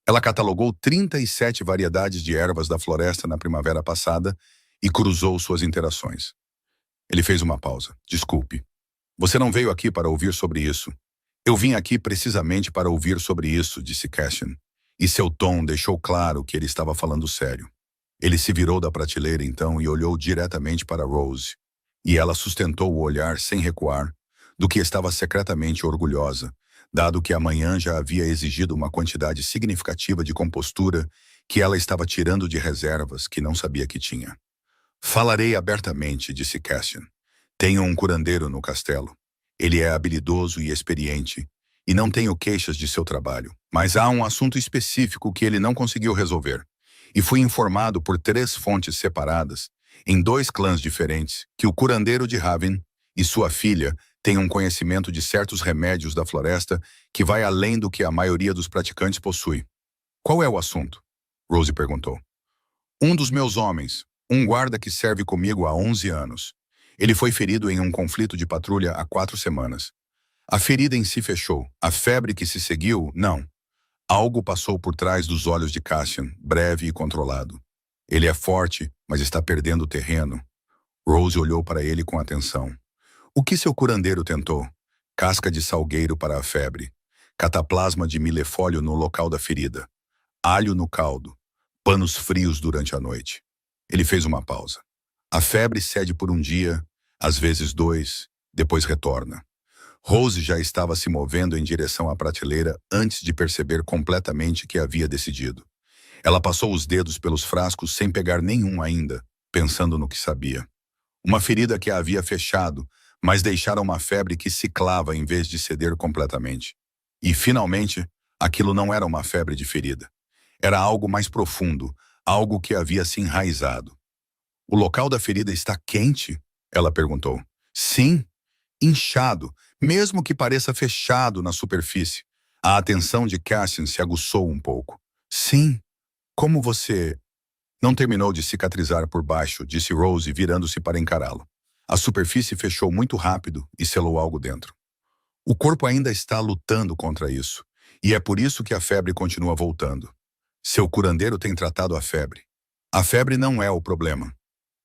Ela catalogou 37 variedades de ervas da floresta na primavera passada e cruzou suas interações. Ele fez uma pausa. Desculpe. Você não veio aqui para ouvir sobre isso. Eu vim aqui precisamente para ouvir sobre isso, disse Cassian. E seu tom deixou claro que ele estava falando sério. Ele se virou da prateleira então e olhou diretamente para Rose. E ela sustentou o olhar sem recuar, do que estava secretamente orgulhosa, dado que a manhã já havia exigido uma quantidade significativa de compostura que ela estava tirando de reservas que não sabia que tinha. Falarei abertamente, disse Cassian. Tenho um curandeiro no castelo. Ele é habilidoso e experiente, e não tenho queixas de seu trabalho. Mas há um assunto específico que ele não conseguiu resolver. E fui informado por 3 fontes separadas, em 2 clãs diferentes, que o curandeiro de Raven e sua filha têm um conhecimento de certos remédios da floresta que vai além do que a maioria dos praticantes possui. Qual é o assunto? Rose perguntou. Um dos meus homens, um guarda que serve comigo há 11 anos. Ele foi ferido em um conflito de patrulha há 4 semanas. A ferida em si fechou. A febre que se seguiu, não. Algo passou por trás dos olhos de Cassian, breve e controlado. Ele é forte, mas está perdendo o terreno. Rose olhou para ele com atenção. O que seu curandeiro tentou? Casca de salgueiro para a febre. Cataplasma de milefólio no local da ferida. Alho no caldo. Panos frios durante a noite. Ele fez uma pausa. A febre cede por um dia, às vezes 2, depois retorna. Rose já estava se movendo em direção à prateleira antes de perceber completamente que havia decidido. Ela passou os dedos pelos frascos sem pegar nenhum ainda, pensando no que sabia. Uma ferida que a havia fechado, mas deixara uma febre que ciclava em vez de ceder completamente. E, finalmente, aquilo não era uma febre de ferida. Era algo mais profundo, algo que havia se enraizado. O local da ferida está quente? Ela perguntou. Sim, inchado, mesmo que pareça fechado na superfície. A atenção de Cassian se aguçou um pouco. Sim, como você... Não terminou de cicatrizar por baixo, disse Rose, virando-se para encará-lo. A superfície fechou muito rápido e selou algo dentro. O corpo ainda está lutando contra isso, e é por isso que a febre continua voltando. Seu curandeiro tem tratado a febre. A febre não é o problema.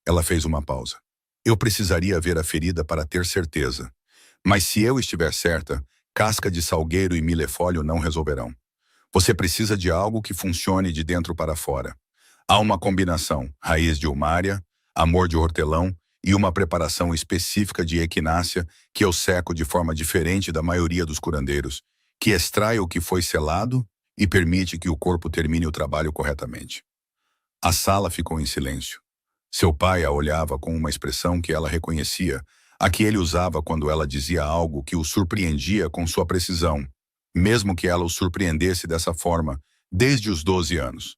Ela fez uma pausa. Eu precisaria ver a ferida para ter certeza. Mas se eu estiver certa, casca de salgueiro e milefólio não resolverão. Você precisa de algo que funcione de dentro para fora. Há uma combinação, raiz de umária, amor de hortelão e uma preparação específica de equinácea que eu seco de forma diferente da maioria dos curandeiros, que extrai o que foi selado e permite que o corpo termine o trabalho corretamente. A sala ficou em silêncio. Seu pai a olhava com uma expressão que ela reconhecia, a que ele usava quando ela dizia algo que o surpreendia com sua precisão, mesmo que ela o surpreendesse dessa forma desde os 12 anos.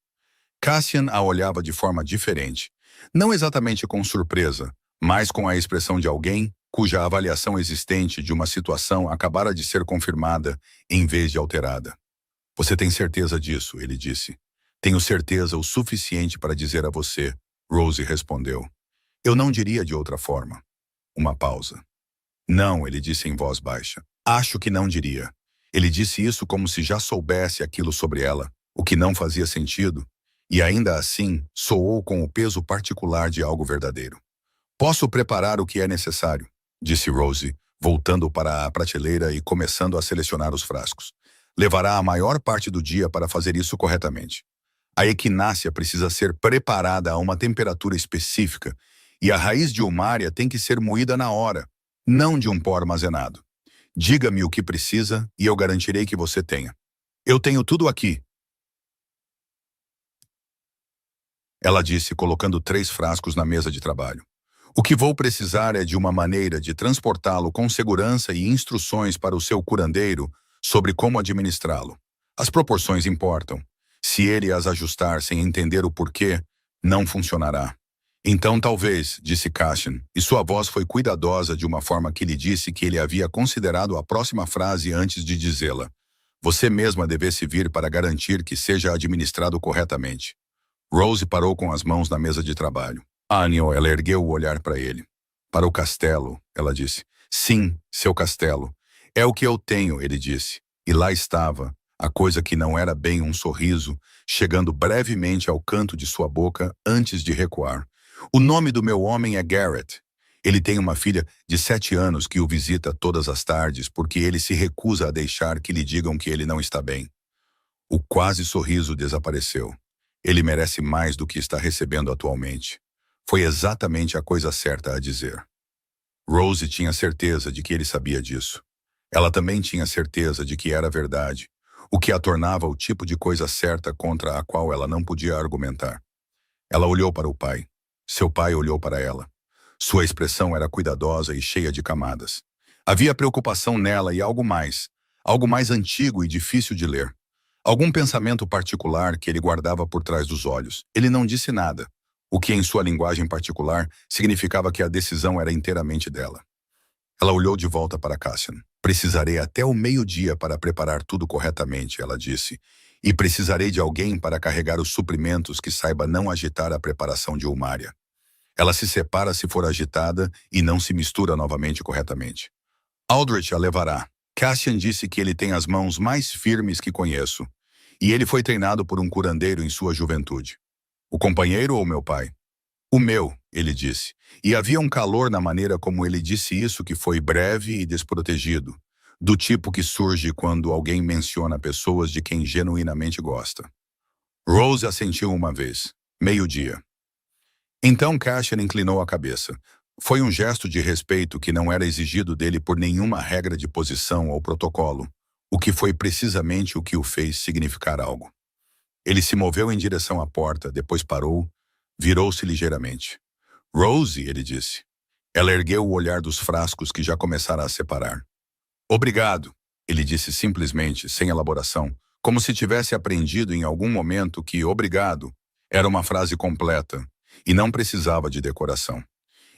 Cassian a olhava de forma diferente, não exatamente com surpresa, mas com a expressão de alguém cuja avaliação existente de uma situação acabara de ser confirmada em vez de alterada. Você tem certeza disso, ele disse. Tenho certeza o suficiente para dizer a você, Rose respondeu. Eu não diria de outra forma. Uma pausa. Não, ele disse em voz baixa. Acho que não diria. Ele disse isso como se já soubesse aquilo sobre ela, o que não fazia sentido, e ainda assim soou com o peso particular de algo verdadeiro. Posso preparar o que é necessário, disse Rose, voltando para a prateleira e começando a selecionar os frascos. Levará a maior parte do dia para fazer isso corretamente. A equinácea precisa ser preparada a uma temperatura específica e a raiz de umária tem que ser moída na hora, não de um pó armazenado. Diga-me o que precisa e eu garantirei que você tenha. Eu tenho tudo aqui. Ela disse, colocando 3 frascos na mesa de trabalho. O que vou precisar é de uma maneira de transportá-lo com segurança e instruções para o seu curandeiro sobre como administrá-lo. As proporções importam. Se ele as ajustar sem entender o porquê, não funcionará. Então talvez, disse Cassian, e sua voz foi cuidadosa de uma forma que lhe disse que ele havia considerado a próxima frase antes de dizê-la. Você mesma devesse vir para garantir que seja administrado corretamente. Rose parou com as mãos na mesa de trabalho. Aniel, ela ergueu o olhar para ele. Para o castelo, ela disse. Sim, seu castelo. É o que eu tenho, ele disse. E lá estava, a coisa que não era bem um sorriso, chegando brevemente ao canto de sua boca antes de recuar. O nome do meu homem é Garrett. Ele tem uma filha de 7 anos que o visita todas as tardes porque ele se recusa a deixar que lhe digam que ele não está bem. O quase sorriso desapareceu. Ele merece mais do que está recebendo atualmente. Foi exatamente a coisa certa a dizer. Rose tinha certeza de que ele sabia disso. Ela também tinha certeza de que era verdade, o que a tornava o tipo de coisa certa contra a qual ela não podia argumentar. Ela olhou para o pai. Seu pai olhou para ela. Sua expressão era cuidadosa e cheia de camadas. Havia preocupação nela e algo mais antigo e difícil de ler. Algum pensamento particular que ele guardava por trás dos olhos. Ele não disse nada, o que em sua linguagem particular significava que a decisão era inteiramente dela. Ela olhou de volta para Cassian. Precisarei até o meio-dia para preparar tudo corretamente, ela disse, e precisarei de alguém para carregar os suprimentos que saiba não agitar a preparação de Ulmaria. Ela se separa se for agitada e não se mistura novamente corretamente. Aldrich a levará. Cassian disse que ele tem as mãos mais firmes que conheço, e ele foi treinado por um curandeiro em sua juventude. O companheiro ou meu pai? O meu, ele disse, e havia um calor na maneira como ele disse isso que foi breve e desprotegido, do tipo que surge quando alguém menciona pessoas de quem genuinamente gosta. Rose assentiu uma vez. Meio-dia. Então Cassian inclinou a cabeça. Foi um gesto de respeito que não era exigido dele por nenhuma regra de posição ou protocolo, o que foi precisamente o que o fez significar algo. Ele se moveu em direção à porta, depois parou, virou-se ligeiramente. Rose, ele disse. Ela ergueu o olhar dos frascos que já começara a separar. Obrigado, ele disse simplesmente, sem elaboração, como se tivesse aprendido em algum momento que obrigado era uma frase completa e não precisava de decoração.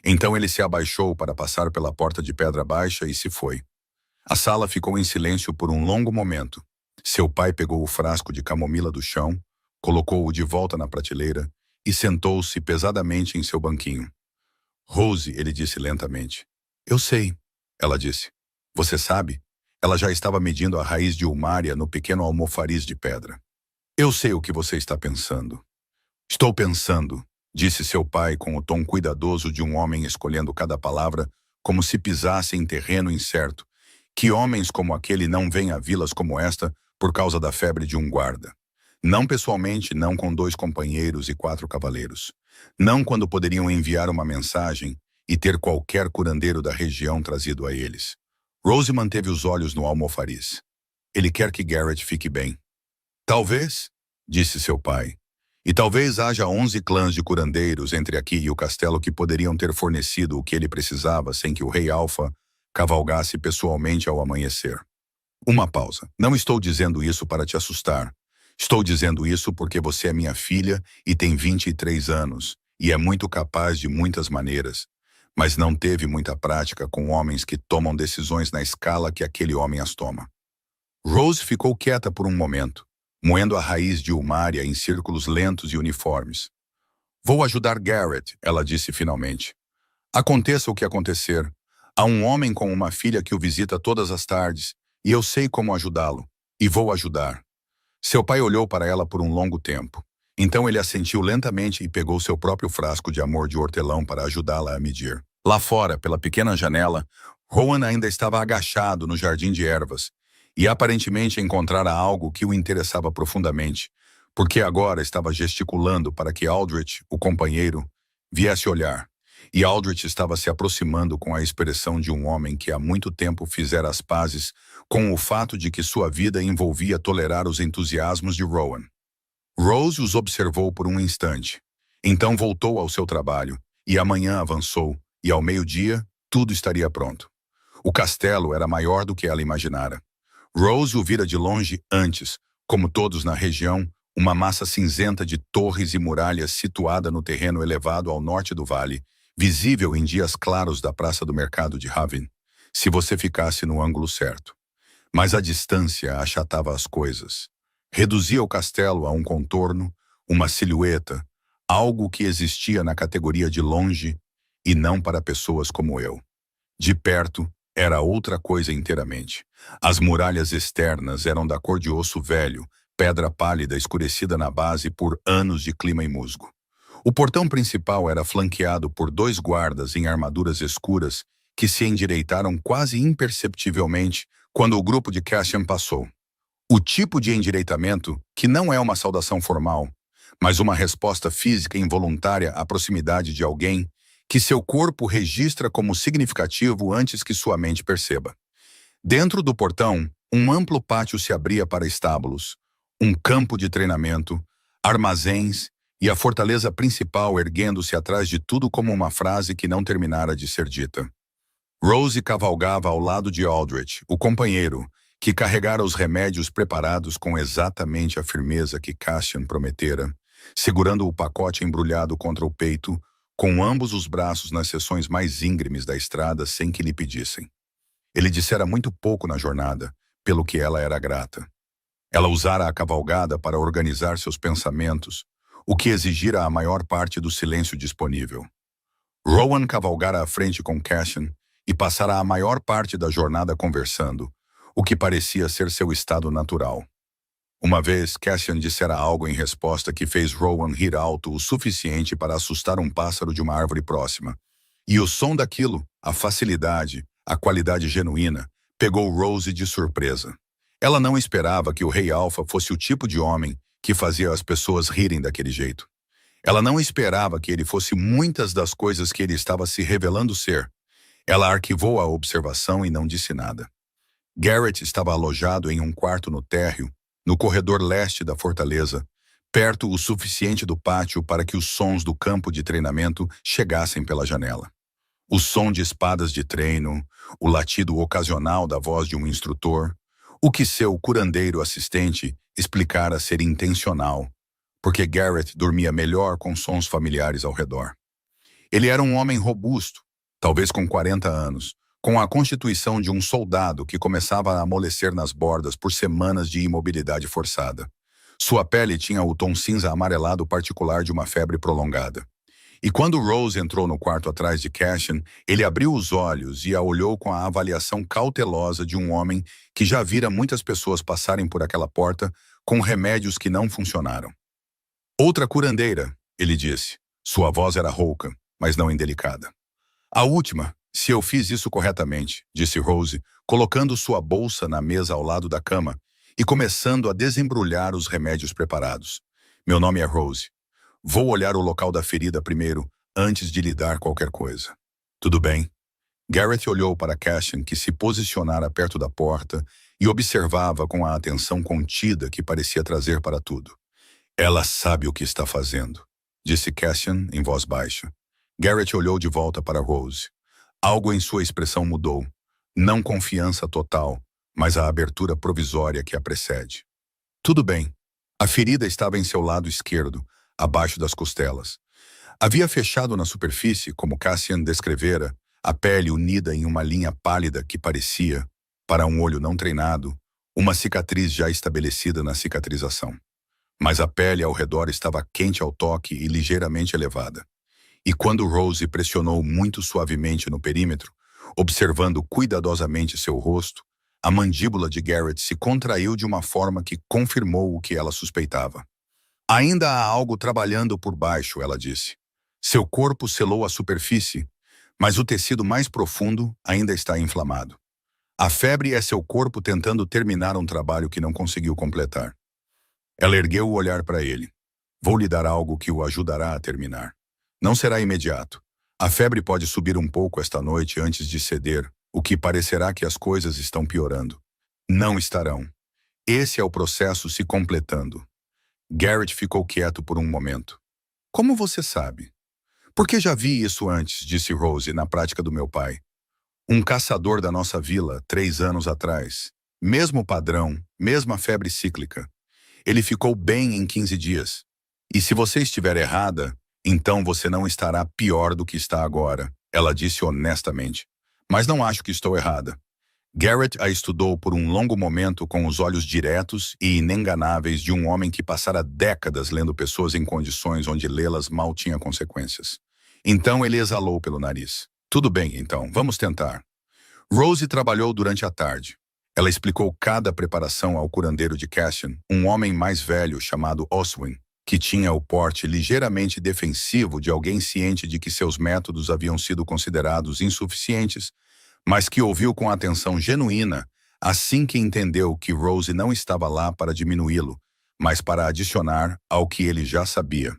Então ele se abaixou para passar pela porta de pedra baixa e se foi. A sala ficou em silêncio por um longo momento. Seu pai pegou o frasco de camomila do chão, colocou-o de volta na prateleira e sentou-se pesadamente em seu banquinho. Rose, ele disse lentamente. Eu sei, ela disse. Você sabe? Ela já estava medindo a raiz de Ulmaria no pequeno almofariz de pedra. Eu sei o que você está pensando. Estou pensando, disse seu pai com o tom cuidadoso de um homem escolhendo cada palavra como se pisasse em terreno incerto, que homens como aquele não vêm a vilas como esta por causa da febre de um guarda. Não pessoalmente, não com 2 companheiros e 4 cavaleiros. Não quando poderiam enviar uma mensagem e ter qualquer curandeiro da região trazido a eles. Rose manteve os olhos no almofariz. Ele quer que Garrett fique bem. Talvez, disse seu pai. E talvez haja 11 clãs de curandeiros entre aqui e o castelo que poderiam ter fornecido o que ele precisava sem que o rei Alfa cavalgasse pessoalmente ao amanhecer. Uma pausa. Não estou dizendo isso para te assustar. Estou dizendo isso porque você é minha filha e tem 23 anos, e é muito capaz de muitas maneiras, mas não teve muita prática com homens que tomam decisões na escala que aquele homem as toma. Rose ficou quieta por um momento, moendo a raiz de Ulmaria em círculos lentos e uniformes. Vou ajudar Garrett, ela disse finalmente. Aconteça o que acontecer, há um homem com uma filha que o visita todas as tardes, e eu sei como ajudá-lo, e vou ajudar. Seu pai olhou para ela por um longo tempo. Então ele assentiu lentamente e pegou seu próprio frasco de amor de hortelão para ajudá-la a medir. Lá fora, pela pequena janela, Rowan ainda estava agachado no jardim de ervas e aparentemente encontrara algo que o interessava profundamente, porque agora estava gesticulando para que Aldrich, o companheiro, viesse olhar. E Aldrich estava se aproximando com a expressão de um homem que há muito tempo fizera as pazes com o fato de que sua vida envolvia tolerar os entusiasmos de Rowan. Rose os observou por um instante. Então voltou ao seu trabalho, e amanhã avançou, e ao meio-dia, tudo estaria pronto. O castelo era maior do que ela imaginara. Rose o vira de longe antes, como todos na região, uma massa cinzenta de torres e muralhas situada no terreno elevado ao norte do vale, visível em dias claros da praça do mercado de Haven, se você ficasse no ângulo certo. Mas a distância achatava as coisas. Reduzia o castelo a um contorno, uma silhueta, algo que existia na categoria de longe e não para pessoas como eu. De perto, era outra coisa inteiramente. As muralhas externas eram da cor de osso velho, pedra pálida escurecida na base por anos de clima e musgo. O portão principal era flanqueado por 2 guardas em armaduras escuras que se endireitaram quase imperceptivelmente quando o grupo de Cassian passou. O tipo de endireitamento que não é uma saudação formal, mas uma resposta física involuntária à proximidade de alguém que seu corpo registra como significativo antes que sua mente perceba. Dentro do portão, um amplo pátio se abria para estábulos, um campo de treinamento, armazéns e a fortaleza principal erguendo-se atrás de tudo como uma frase que não terminara de ser dita. Rose cavalgava ao lado de Aldrich, o companheiro, que carregara os remédios preparados com exatamente a firmeza que Cassian prometera, segurando o pacote embrulhado contra o peito, com ambos os braços nas seções mais íngremes da estrada sem que lhe pedissem. Ele dissera muito pouco na jornada, pelo que ela era grata. Ela usara a cavalgada para organizar seus pensamentos, o que exigira a maior parte do silêncio disponível. Rowan cavalgara à frente com Cassian e passara a maior parte da jornada conversando, o que parecia ser seu estado natural. Uma vez, Cassian dissera algo em resposta que fez Rowan rir alto o suficiente para assustar um pássaro de uma árvore próxima. E o som daquilo, a facilidade, a qualidade genuína, pegou Rose de surpresa. Ela não esperava que o Rei Alpha fosse o tipo de homem que fazia as pessoas rirem daquele jeito. Ela não esperava que ele fosse muitas das coisas que ele estava se revelando ser. Ela arquivou a observação e não disse nada. Garrett estava alojado em um quarto no térreo, no corredor leste da fortaleza, perto o suficiente do pátio para que os sons do campo de treinamento chegassem pela janela. O som de espadas de treino, o latido ocasional da voz de um instrutor, o que seu curandeiro assistente explicara ser intencional, porque Garrett dormia melhor com sons familiares ao redor. Ele era um homem robusto, talvez com 40 anos, com a constituição de um soldado que começava a amolecer nas bordas por semanas de imobilidade forçada. Sua pele tinha o tom cinza amarelado particular de uma febre prolongada. E quando Rose entrou no quarto atrás de Cassian, ele abriu os olhos e a olhou com a avaliação cautelosa de um homem que já vira muitas pessoas passarem por aquela porta com remédios que não funcionaram. Outra curandeira, ele disse. Sua voz era rouca, mas não indelicada. A última, se eu fiz isso corretamente, disse Rose, colocando sua bolsa na mesa ao lado da cama e começando a desembrulhar os remédios preparados. Meu nome é Rose. Vou olhar o local da ferida primeiro, antes de lhe dar qualquer coisa. Tudo bem? Garrett olhou para Cassian, que se posicionara perto da porta e observava com a atenção contida que parecia trazer para tudo. Ela sabe o que está fazendo, disse Cassian em voz baixa. Garrett olhou de volta para Rose. Algo em sua expressão mudou. Não confiança total, mas a abertura provisória que a precede. Tudo bem. A ferida estava em seu lado esquerdo, abaixo das costelas. Havia fechado na superfície, como Cassian descrevera, a pele unida em uma linha pálida que parecia, para um olho não treinado, uma cicatriz já estabelecida na cicatrização. Mas a pele ao redor estava quente ao toque e ligeiramente elevada. E quando Rose pressionou muito suavemente no perímetro, observando cuidadosamente seu rosto, a mandíbula de Garrett se contraiu de uma forma que confirmou o que ela suspeitava. Ainda há algo trabalhando por baixo, ela disse. Seu corpo selou a superfície, mas o tecido mais profundo ainda está inflamado. A febre é seu corpo tentando terminar um trabalho que não conseguiu completar. Ela ergueu o olhar para ele. Vou lhe dar algo que o ajudará a terminar. Não será imediato. A febre pode subir um pouco esta noite antes de ceder, o que parecerá que as coisas estão piorando. Não estarão. Esse é o processo se completando. Garrett ficou quieto por um momento. Como você sabe? Porque já vi isso antes, disse Rose, na prática do meu pai. Um caçador da nossa vila, 3 anos atrás. Mesmo padrão, mesma febre cíclica. Ele ficou bem em 15 dias. E se você estiver errada, então você não estará pior do que está agora, ela disse honestamente. Mas não acho que estou errada. Garrett a estudou por um longo momento com os olhos diretos e inenganáveis de um homem que passara décadas lendo pessoas em condições onde lê-las mal tinha consequências. Então ele exalou pelo nariz. Tudo bem, então, vamos tentar. Rose trabalhou durante a tarde. Ela explicou cada preparação ao curandeiro de Cassian, um homem mais velho chamado Oswin, que tinha o porte ligeiramente defensivo de alguém ciente de que seus métodos haviam sido considerados insuficientes, mas que ouviu com atenção genuína assim que entendeu que Rose não estava lá para diminuí-lo, mas para adicionar ao que ele já sabia.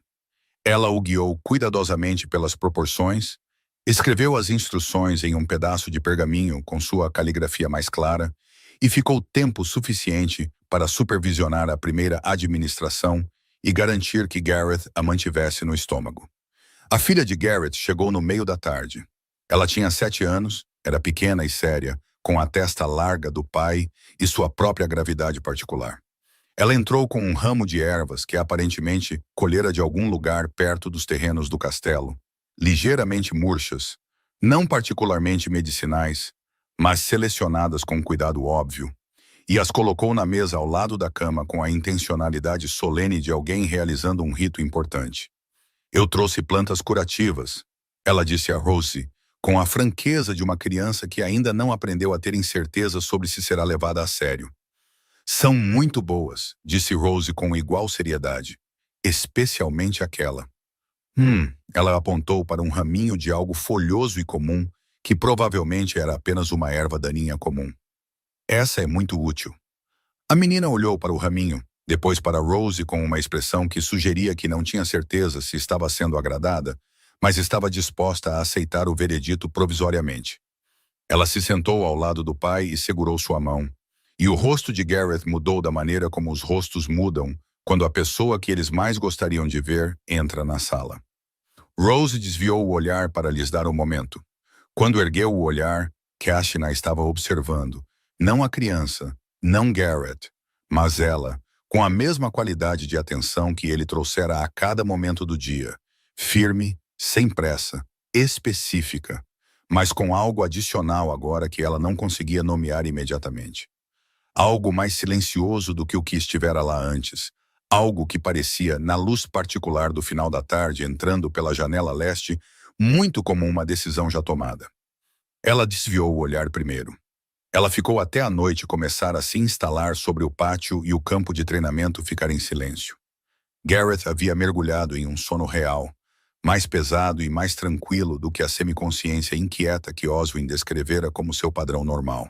Ela o guiou cuidadosamente pelas proporções, escreveu as instruções em um pedaço de pergaminho com sua caligrafia mais clara e ficou tempo suficiente para supervisionar a primeira administração e garantir que Garrett a mantivesse no estômago. A filha de Garrett chegou no meio da tarde. Ela tinha 7 anos, era pequena e séria, com a testa larga do pai e sua própria gravidade particular. Ela entrou com um ramo de ervas que aparentemente colhera de algum lugar perto dos terrenos do castelo, ligeiramente murchas, não particularmente medicinais, mas selecionadas com cuidado óbvio, e as colocou na mesa ao lado da cama com a intencionalidade solene de alguém realizando um rito importante. Eu trouxe plantas curativas, ela disse a Rosie, com a franqueza de uma criança que ainda não aprendeu a ter incerteza sobre se será levada a sério. São muito boas, disse Rosie com igual seriedade, especialmente aquela. Ela apontou para um raminho de algo folhoso e comum, que provavelmente era apenas uma erva daninha comum. Essa é muito útil. A menina olhou para o raminho, depois para Rosie com uma expressão que sugeria que não tinha certeza se estava sendo agradada, mas estava disposta a aceitar o veredito provisoriamente. Ela se sentou ao lado do pai e segurou sua mão, e o rosto de Gareth mudou da maneira como os rostos mudam quando a pessoa que eles mais gostariam de ver entra na sala. Rosie desviou o olhar para lhes dar um momento. Quando ergueu o olhar, Cassian a estava observando, não a criança, não Gareth, mas ela, com a mesma qualidade de atenção que ele trouxera a cada momento do dia, firme, sem pressa, específica, mas com algo adicional agora que ela não conseguia nomear imediatamente. Algo mais silencioso do que o que estivera lá antes, algo que parecia, na luz particular do final da tarde entrando pela janela leste, muito como uma decisão já tomada. Ela desviou o olhar primeiro. Ela ficou até a noite começar a se instalar sobre o pátio e o campo de treinamento ficar em silêncio. Gareth havia mergulhado em um sono real, mais pesado e mais tranquilo do que a semiconsciência inquieta que Oswin descrevera como seu padrão normal.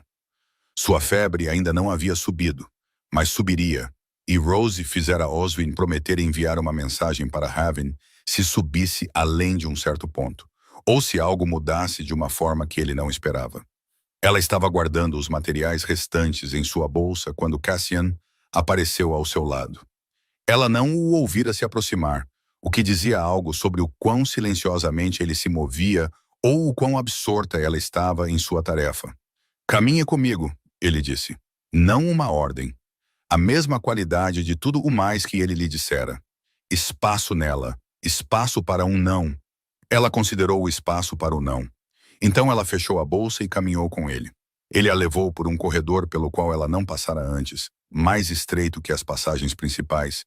Sua febre ainda não havia subido, mas subiria, e Rosie fizera Oswin prometer enviar uma mensagem para Raven se subisse além de um certo ponto, ou se algo mudasse de uma forma que ele não esperava. Ela estava guardando os materiais restantes em sua bolsa quando Cassian apareceu ao seu lado. Ela não o ouvira se aproximar, o que dizia algo sobre o quão silenciosamente ele se movia ou o quão absorta ela estava em sua tarefa. Caminhe comigo, ele disse. Não uma ordem. A mesma qualidade de tudo o mais que ele lhe dissera. Espaço nela. Espaço para um não. Ela considerou o espaço para o não. Então ela fechou a bolsa e caminhou com ele. Ele a levou por um corredor pelo qual ela não passara antes, mais estreito que as passagens principais,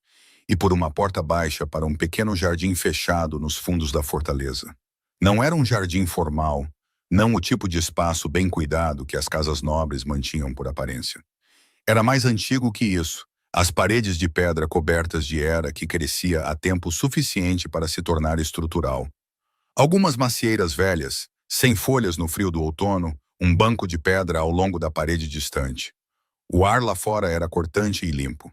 e por uma porta baixa para um pequeno jardim fechado nos fundos da fortaleza. Não era um jardim formal, não o tipo de espaço bem cuidado que as casas nobres mantinham por aparência. Era mais antigo que isso, as paredes de pedra cobertas de era que crescia há tempo suficiente para se tornar estrutural. Algumas macieiras velhas, sem folhas no frio do outono, um banco de pedra ao longo da parede distante. O ar lá fora era cortante e limpo.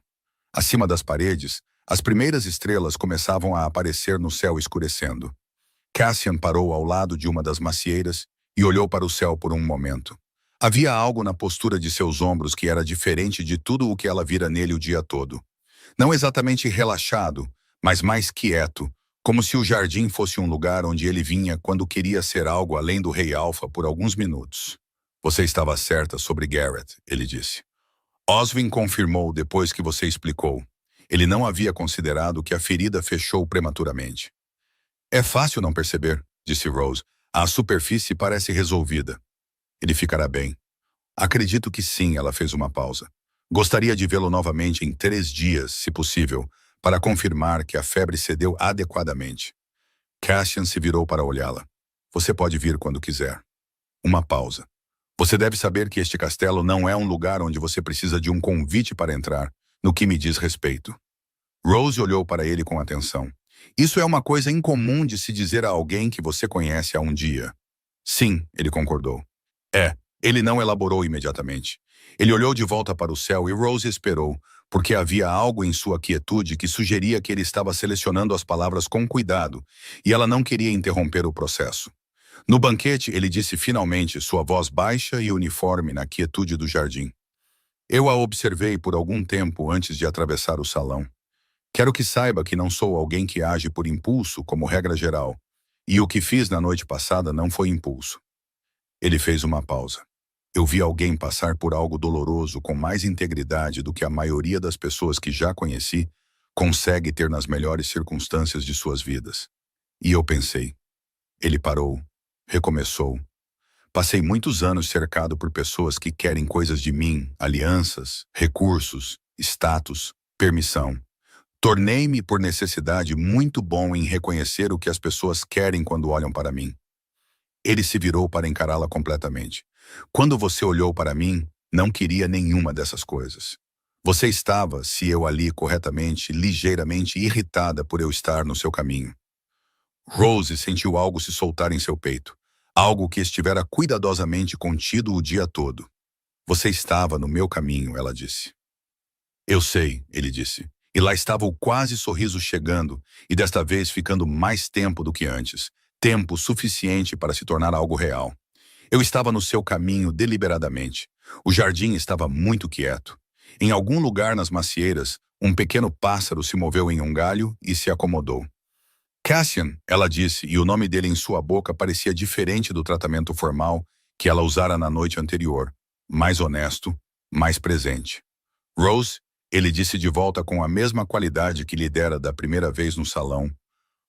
Acima das paredes, as primeiras estrelas começavam a aparecer no céu escurecendo. Cassian parou ao lado de uma das macieiras e olhou para o céu por um momento. Havia algo na postura de seus ombros que era diferente de tudo o que ela vira nele o dia todo. Não exatamente relaxado, mas mais quieto, como se o jardim fosse um lugar onde ele vinha quando queria ser algo além do Rei Alfa por alguns minutos. Você estava certa sobre Gareth, ele disse. Oswin confirmou depois que você explicou. Ele não havia considerado que a ferida fechou prematuramente. É fácil não perceber, disse Rose. A superfície parece resolvida. Ele ficará bem. Acredito que sim, ela fez uma pausa. Gostaria de vê-lo novamente em 3 dias, se possível, para confirmar que a febre cedeu adequadamente. Cassian se virou para olhá-la. Você pode vir quando quiser. Uma pausa. Você deve saber que este castelo não é um lugar onde você precisa de um convite para entrar, no que me diz respeito. Rose olhou para ele com atenção. Isso é uma coisa incomum de se dizer a alguém que você conhece há um dia. Sim, ele concordou. Ele não elaborou imediatamente. Ele olhou de volta para o céu e Rose esperou, porque havia algo em sua quietude que sugeria que ele estava selecionando as palavras com cuidado, e ela não queria interromper o processo. No banquete, ele disse finalmente, sua voz baixa e uniforme na quietude do jardim. Eu a observei por algum tempo antes de atravessar o salão. Quero que saiba que não sou alguém que age por impulso, como regra geral, e o que fiz na noite passada não foi impulso. Ele fez uma pausa. Eu vi alguém passar por algo doloroso com mais integridade do que a maioria das pessoas que já conheci consegue ter nas melhores circunstâncias de suas vidas. E eu pensei, ele parou, recomeçou. Passei muitos anos cercado por pessoas que querem coisas de mim, alianças, recursos, status, permissão. Tornei-me, por necessidade, muito bom em reconhecer o que as pessoas querem quando olham para mim. Ele se virou para encará-la completamente. Quando você olhou para mim, não queria nenhuma dessas coisas. Você estava, se eu a li corretamente, ligeiramente irritada por eu estar no seu caminho. Rose sentiu algo se soltar em seu peito. Algo que estivera cuidadosamente contido o dia todo. Você estava no meu caminho, ela disse. Eu sei, ele disse. E lá estava o quase sorriso chegando, e desta vez ficando mais tempo do que antes. Tempo suficiente para se tornar algo real. Eu estava no seu caminho deliberadamente. O jardim estava muito quieto. Em algum lugar nas macieiras, um pequeno pássaro se moveu em um galho e se acomodou. Cassian, ela disse, e o nome dele em sua boca parecia diferente do tratamento formal que ela usara na noite anterior. Mais honesto, mais presente. Rose, ele disse de volta com a mesma qualidade que lhe dera da primeira vez no salão,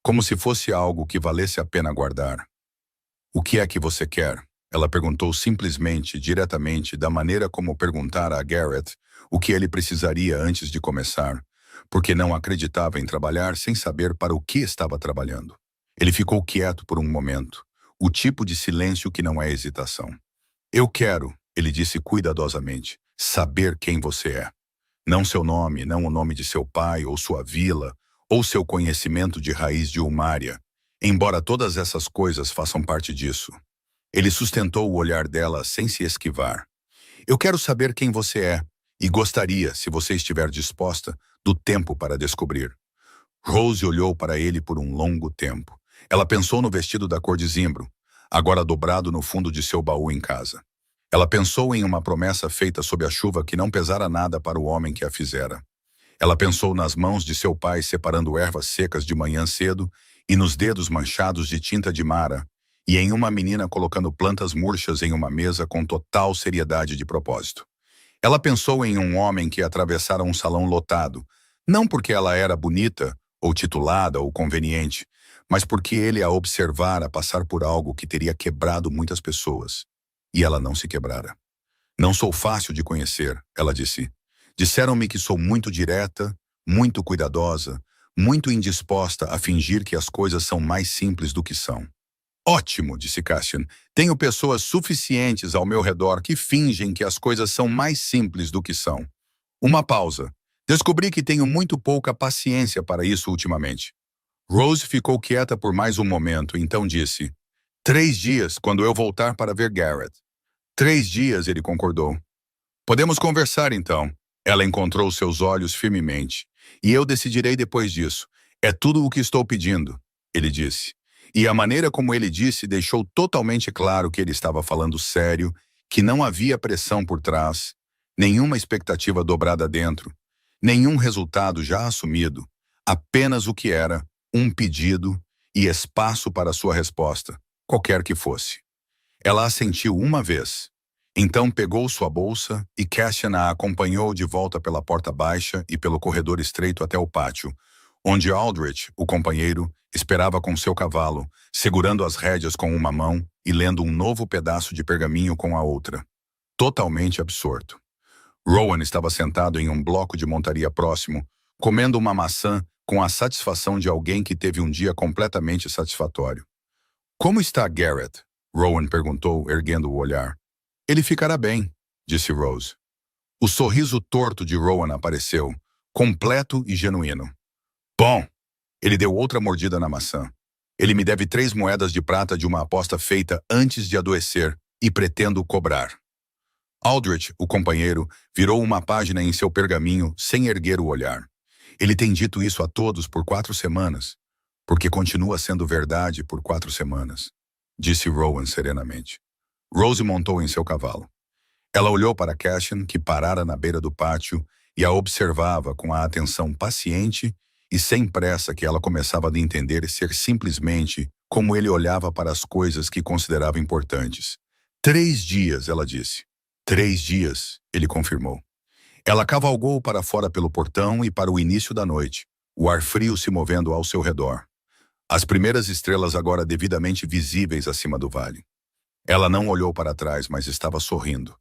como se fosse algo que valesse a pena guardar. O que é que você quer? Ela perguntou simplesmente, diretamente, da maneira como perguntara a Garrett o que ele precisaria antes de começar, porque não acreditava em trabalhar sem saber para o que estava trabalhando. Ele ficou quieto por um momento, o tipo de silêncio que não é hesitação. Eu quero, ele disse cuidadosamente, saber quem você é. Não seu nome, não o nome de seu pai ou sua vila, ou seu conhecimento de raiz de Umária, embora todas essas coisas façam parte disso. Ele sustentou o olhar dela sem se esquivar. Eu quero saber quem você é, e gostaria, se você estiver disposta, do tempo para descobrir. Rose olhou para ele por um longo tempo. Ela pensou no vestido da cor de zimbro, agora dobrado no fundo de seu baú em casa. Ela pensou em uma promessa feita sob a chuva que não pesara nada para o homem que a fizera. Ela pensou nas mãos de seu pai separando ervas secas de manhã cedo e nos dedos manchados de tinta de mara, e em uma menina colocando plantas murchas em uma mesa com total seriedade de propósito. Ela pensou em um homem que atravessara um salão lotado, não porque ela era bonita, ou titulada, ou conveniente, mas porque ele a observara passar por algo que teria quebrado muitas pessoas. E ela não se quebrara. Não sou fácil de conhecer, ela disse. Disseram-me que sou muito direta, muito cuidadosa, muito indisposta a fingir que as coisas são mais simples do que são. Ótimo, disse Cassian. Tenho pessoas suficientes ao meu redor que fingem que as coisas são mais simples do que são. Uma pausa. Descobri que tenho muito pouca paciência para isso ultimamente. Rose ficou quieta por mais um momento, então disse, 3 dias, quando eu voltar para ver Garrett. 3 dias, ele concordou. Podemos conversar, então. Ela encontrou seus olhos firmemente. E eu decidirei depois disso. É tudo o que estou pedindo, ele disse. E a maneira como ele disse deixou totalmente claro que ele estava falando sério, que não havia pressão por trás, nenhuma expectativa dobrada dentro, nenhum resultado já assumido, apenas o que era, um pedido e espaço para sua resposta, qualquer que fosse. Ela assentiu uma vez. Então pegou sua bolsa e Cassian a acompanhou de volta pela porta baixa e pelo corredor estreito até o pátio, onde Aldrich, o companheiro, esperava com seu cavalo, segurando as rédeas com uma mão e lendo um novo pedaço de pergaminho com a outra. Totalmente absorto. Rowan estava sentado em um bloco de montaria próximo, comendo uma maçã com a satisfação de alguém que teve um dia completamente satisfatório. Como está Garrett? Rowan perguntou, erguendo o olhar. Ele ficará bem, disse Rose. O sorriso torto de Rowan apareceu, completo e genuíno. Bom, ele deu outra mordida na maçã. Ele me deve 3 moedas de prata de uma aposta feita antes de adoecer e pretendo cobrar. Aldrich, o companheiro, virou uma página em seu pergaminho sem erguer o olhar. Ele tem dito isso a todos por 4 semanas, porque continua sendo verdade por 4 semanas, disse Rowan serenamente. Rose montou em seu cavalo. Ela olhou para Cassian, que parara na beira do pátio, e a observava com a atenção paciente e sem pressa que ela começava a entender ser simplesmente como ele olhava para as coisas que considerava importantes. 3 dias, ela disse. 3 dias, ele confirmou. Ela cavalgou para fora pelo portão e para o início da noite, o ar frio se movendo ao seu redor. As primeiras estrelas agora devidamente visíveis acima do vale. Ela não olhou para trás, mas estava sorrindo.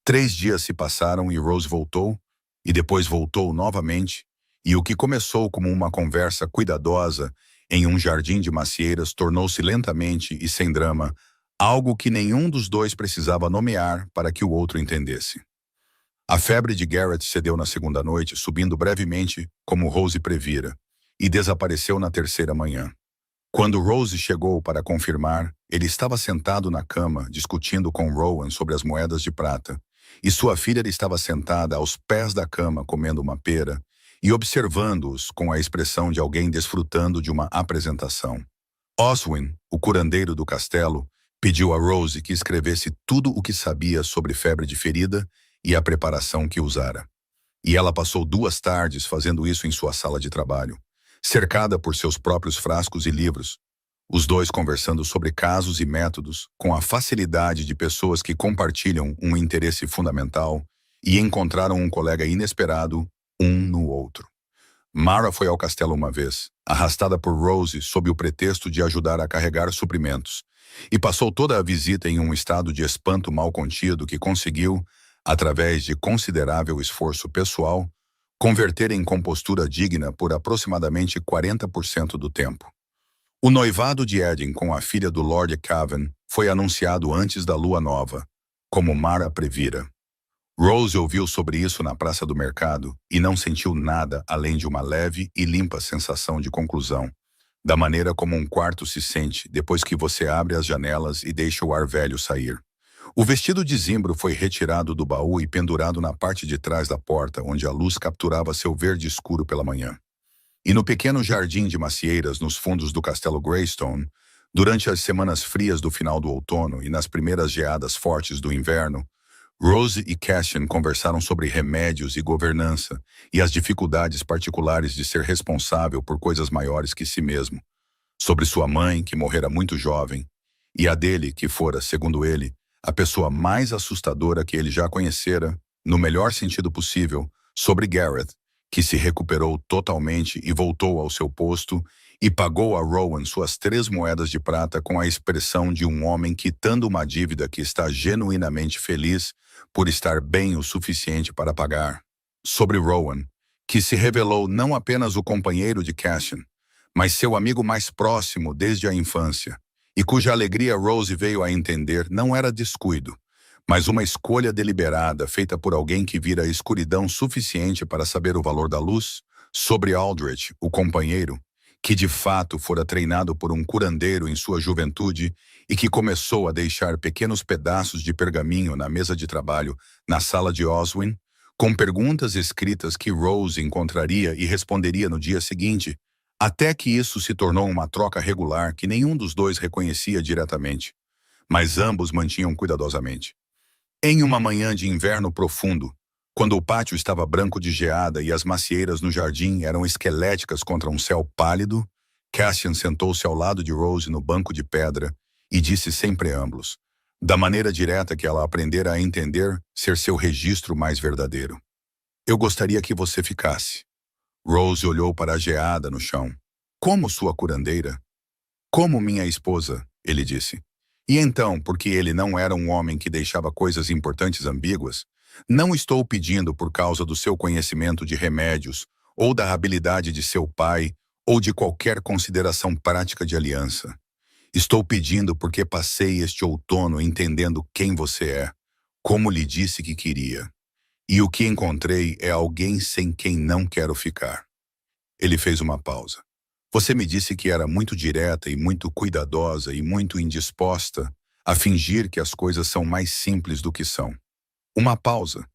3 dias se passaram e Rose voltou, e depois voltou novamente, e o que começou como uma conversa cuidadosa em um jardim de macieiras tornou-se lentamente e sem drama algo que nenhum dos dois precisava nomear para que o outro entendesse. A febre de Garrett cedeu na segunda noite, subindo brevemente, como Rose previra, e desapareceu na terceira manhã. Quando Rose chegou para confirmar, ele estava sentado na cama, discutindo com Rowan sobre as moedas de prata, e sua filha estava sentada aos pés da cama comendo uma pera e observando-os com a expressão de alguém desfrutando de uma apresentação. Oswin, o curandeiro do castelo, pediu a Rose que escrevesse tudo o que sabia sobre febre de ferida e a preparação que usara. E ela passou 2 tardes fazendo isso em sua sala de trabalho, cercada por seus próprios frascos e livros, os dois conversando sobre casos e métodos com a facilidade de pessoas que compartilham um interesse fundamental e encontraram um colega inesperado um no outro. Mara foi ao castelo uma vez, arrastada por Rose sob o pretexto de ajudar a carregar suprimentos, e passou toda a visita em um estado de espanto mal contido que conseguiu, através de considerável esforço pessoal, converter em compostura digna por aproximadamente 40% do tempo. O noivado de Edin com a filha do Lord Cavan foi anunciado antes da lua nova, como Mara previra. Rose ouviu sobre isso na praça do mercado e não sentiu nada além de uma leve e limpa sensação de conclusão, da maneira como um quarto se sente depois que você abre as janelas e deixa o ar velho sair. O vestido de zimbro foi retirado do baú e pendurado na parte de trás da porta, onde a luz capturava seu verde escuro pela manhã. E no pequeno jardim de macieiras nos fundos do castelo Greystone, durante as semanas frias do final do outono e nas primeiras geadas fortes do inverno, Rose e Cassian conversaram sobre remédios e governança e as dificuldades particulares de ser responsável por coisas maiores que si mesmo, sobre sua mãe, que morrera muito jovem, e a dele, que fora, segundo ele, a pessoa mais assustadora que ele já conhecera, no melhor sentido possível, sobre Garrett, que se recuperou totalmente e voltou ao seu posto e pagou a Rowan suas 3 moedas de prata com a expressão de um homem quitando uma dívida que está genuinamente feliz por estar bem o suficiente para pagar. Sobre Rowan, que se revelou não apenas o companheiro de Cassian, mas seu amigo mais próximo desde a infância, e cuja alegria Rose veio a entender não era descuido, mas uma escolha deliberada feita por alguém que vira a escuridão suficiente para saber o valor da luz. Sobre Aldrich, o companheiro, que de fato fora treinado por um curandeiro em sua juventude e que começou a deixar pequenos pedaços de pergaminho na mesa de trabalho na sala de Oswin, com perguntas escritas que Rose encontraria e responderia no dia seguinte, até que isso se tornou uma troca regular que nenhum dos dois reconhecia diretamente, mas ambos mantinham cuidadosamente. Em uma manhã de inverno profundo, quando o pátio estava branco de geada e as macieiras no jardim eram esqueléticas contra um céu pálido, Cassian sentou-se ao lado de Rose no banco de pedra e disse sem preâmbulos, da maneira direta que ela aprendera a entender ser seu registro mais verdadeiro. Eu gostaria que você ficasse. Rose olhou para a geada no chão. Como sua curandeira? Como minha esposa, ele disse. E então, porque ele não era um homem que deixava coisas importantes ambíguas, não estou pedindo por causa do seu conhecimento de remédios, ou da habilidade de seu pai, ou de qualquer consideração prática de aliança. Estou pedindo porque passei este outono entendendo quem você é, como lhe disse que queria. E o que encontrei é alguém sem quem não quero ficar. Ele fez uma pausa. Você me disse que era muito direta e muito cuidadosa e muito indisposta a fingir que as coisas são mais simples do que são. Uma pausa.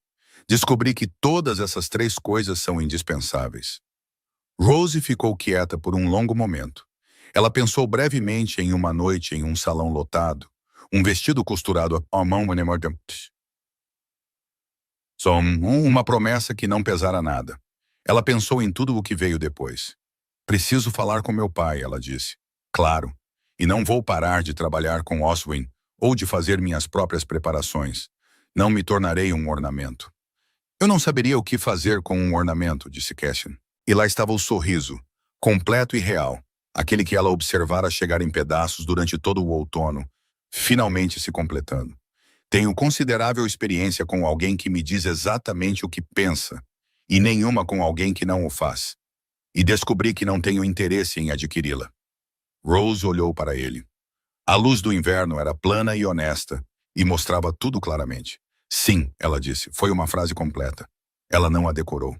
Descobri que todas essas 3 coisas são indispensáveis. Rose ficou quieta por um longo momento. Ela pensou brevemente em uma noite em um salão lotado, um vestido costurado à mão, uma promessa que não pesara nada. Ela pensou em tudo o que veio depois. Preciso falar com meu pai, ela disse. Claro, e não vou parar de trabalhar com Oswin ou de fazer minhas próprias preparações. Não me tornarei um ornamento. Eu não saberia o que fazer com um ornamento, disse Cassian. E lá estava o sorriso, completo e real, aquele que ela observara chegar em pedaços durante todo o outono, finalmente se completando. Tenho considerável experiência com alguém que me diz exatamente o que pensa, e nenhuma com alguém que não o faz. E descobri que não tenho interesse em adquiri-la. Rose olhou para ele. A luz do inverno era plana e honesta, e mostrava tudo claramente. Sim, ela disse, foi uma frase completa. Ela não a decorou.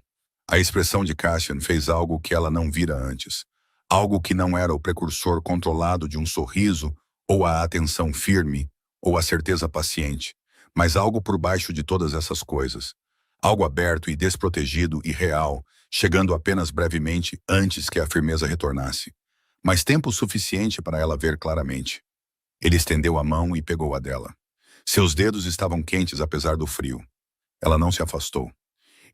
A expressão de Cassian fez algo que ela não vira antes. Algo que não era o precursor controlado de um sorriso, ou a atenção firme, ou a certeza paciente, mas algo por baixo de todas essas coisas. Algo aberto e desprotegido e real, chegando apenas brevemente antes que a firmeza retornasse. Mas tempo suficiente para ela ver claramente. Ele estendeu a mão e pegou a dela. Seus dedos estavam quentes apesar do frio. Ela não se afastou.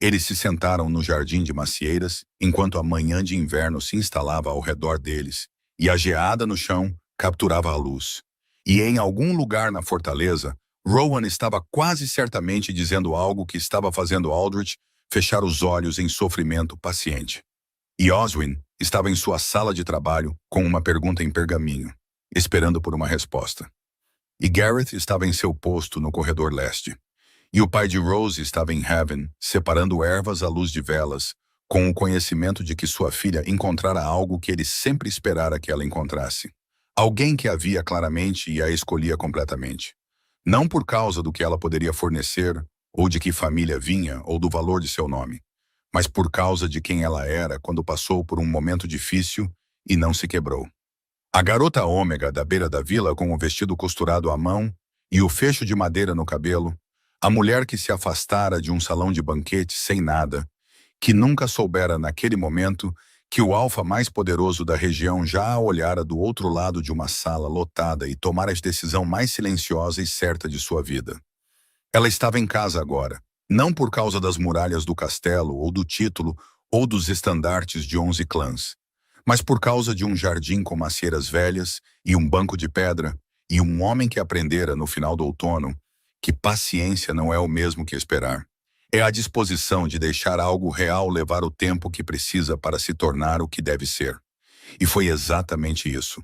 Eles se sentaram no jardim de macieiras, enquanto a manhã de inverno se instalava ao redor deles, e a geada no chão capturava a luz. E em algum lugar na fortaleza, Rowan estava quase certamente dizendo algo que estava fazendo Aldrich fechar os olhos em sofrimento paciente. E Oswin estava em sua sala de trabalho com uma pergunta em pergaminho, esperando por uma resposta. E Gareth estava em seu posto no corredor leste. E o pai de Rose estava em Heaven, separando ervas à luz de velas, com o conhecimento de que sua filha encontrara algo que ele sempre esperara que ela encontrasse. Alguém que a via claramente e a escolhia completamente. Não por causa do que ela poderia fornecer, ou de que família vinha, ou do valor de seu nome, mas por causa de quem ela era quando passou por um momento difícil e não se quebrou. A garota ômega da beira da vila com o vestido costurado à mão e o fecho de madeira no cabelo, a mulher que se afastara de um salão de banquete sem nada, que nunca soubera naquele momento que o alfa mais poderoso da região já a olhara do outro lado de uma sala lotada e tomara a decisão mais silenciosa e certa de sua vida. Ela estava em casa agora, não por causa das muralhas do castelo ou do título ou dos estandartes de 11 clãs, mas por causa de um jardim com macieiras velhas e um banco de pedra e um homem que aprendera no final do outono que paciência não é o mesmo que esperar. É a disposição de deixar algo real levar o tempo que precisa para se tornar o que deve ser. E foi exatamente isso.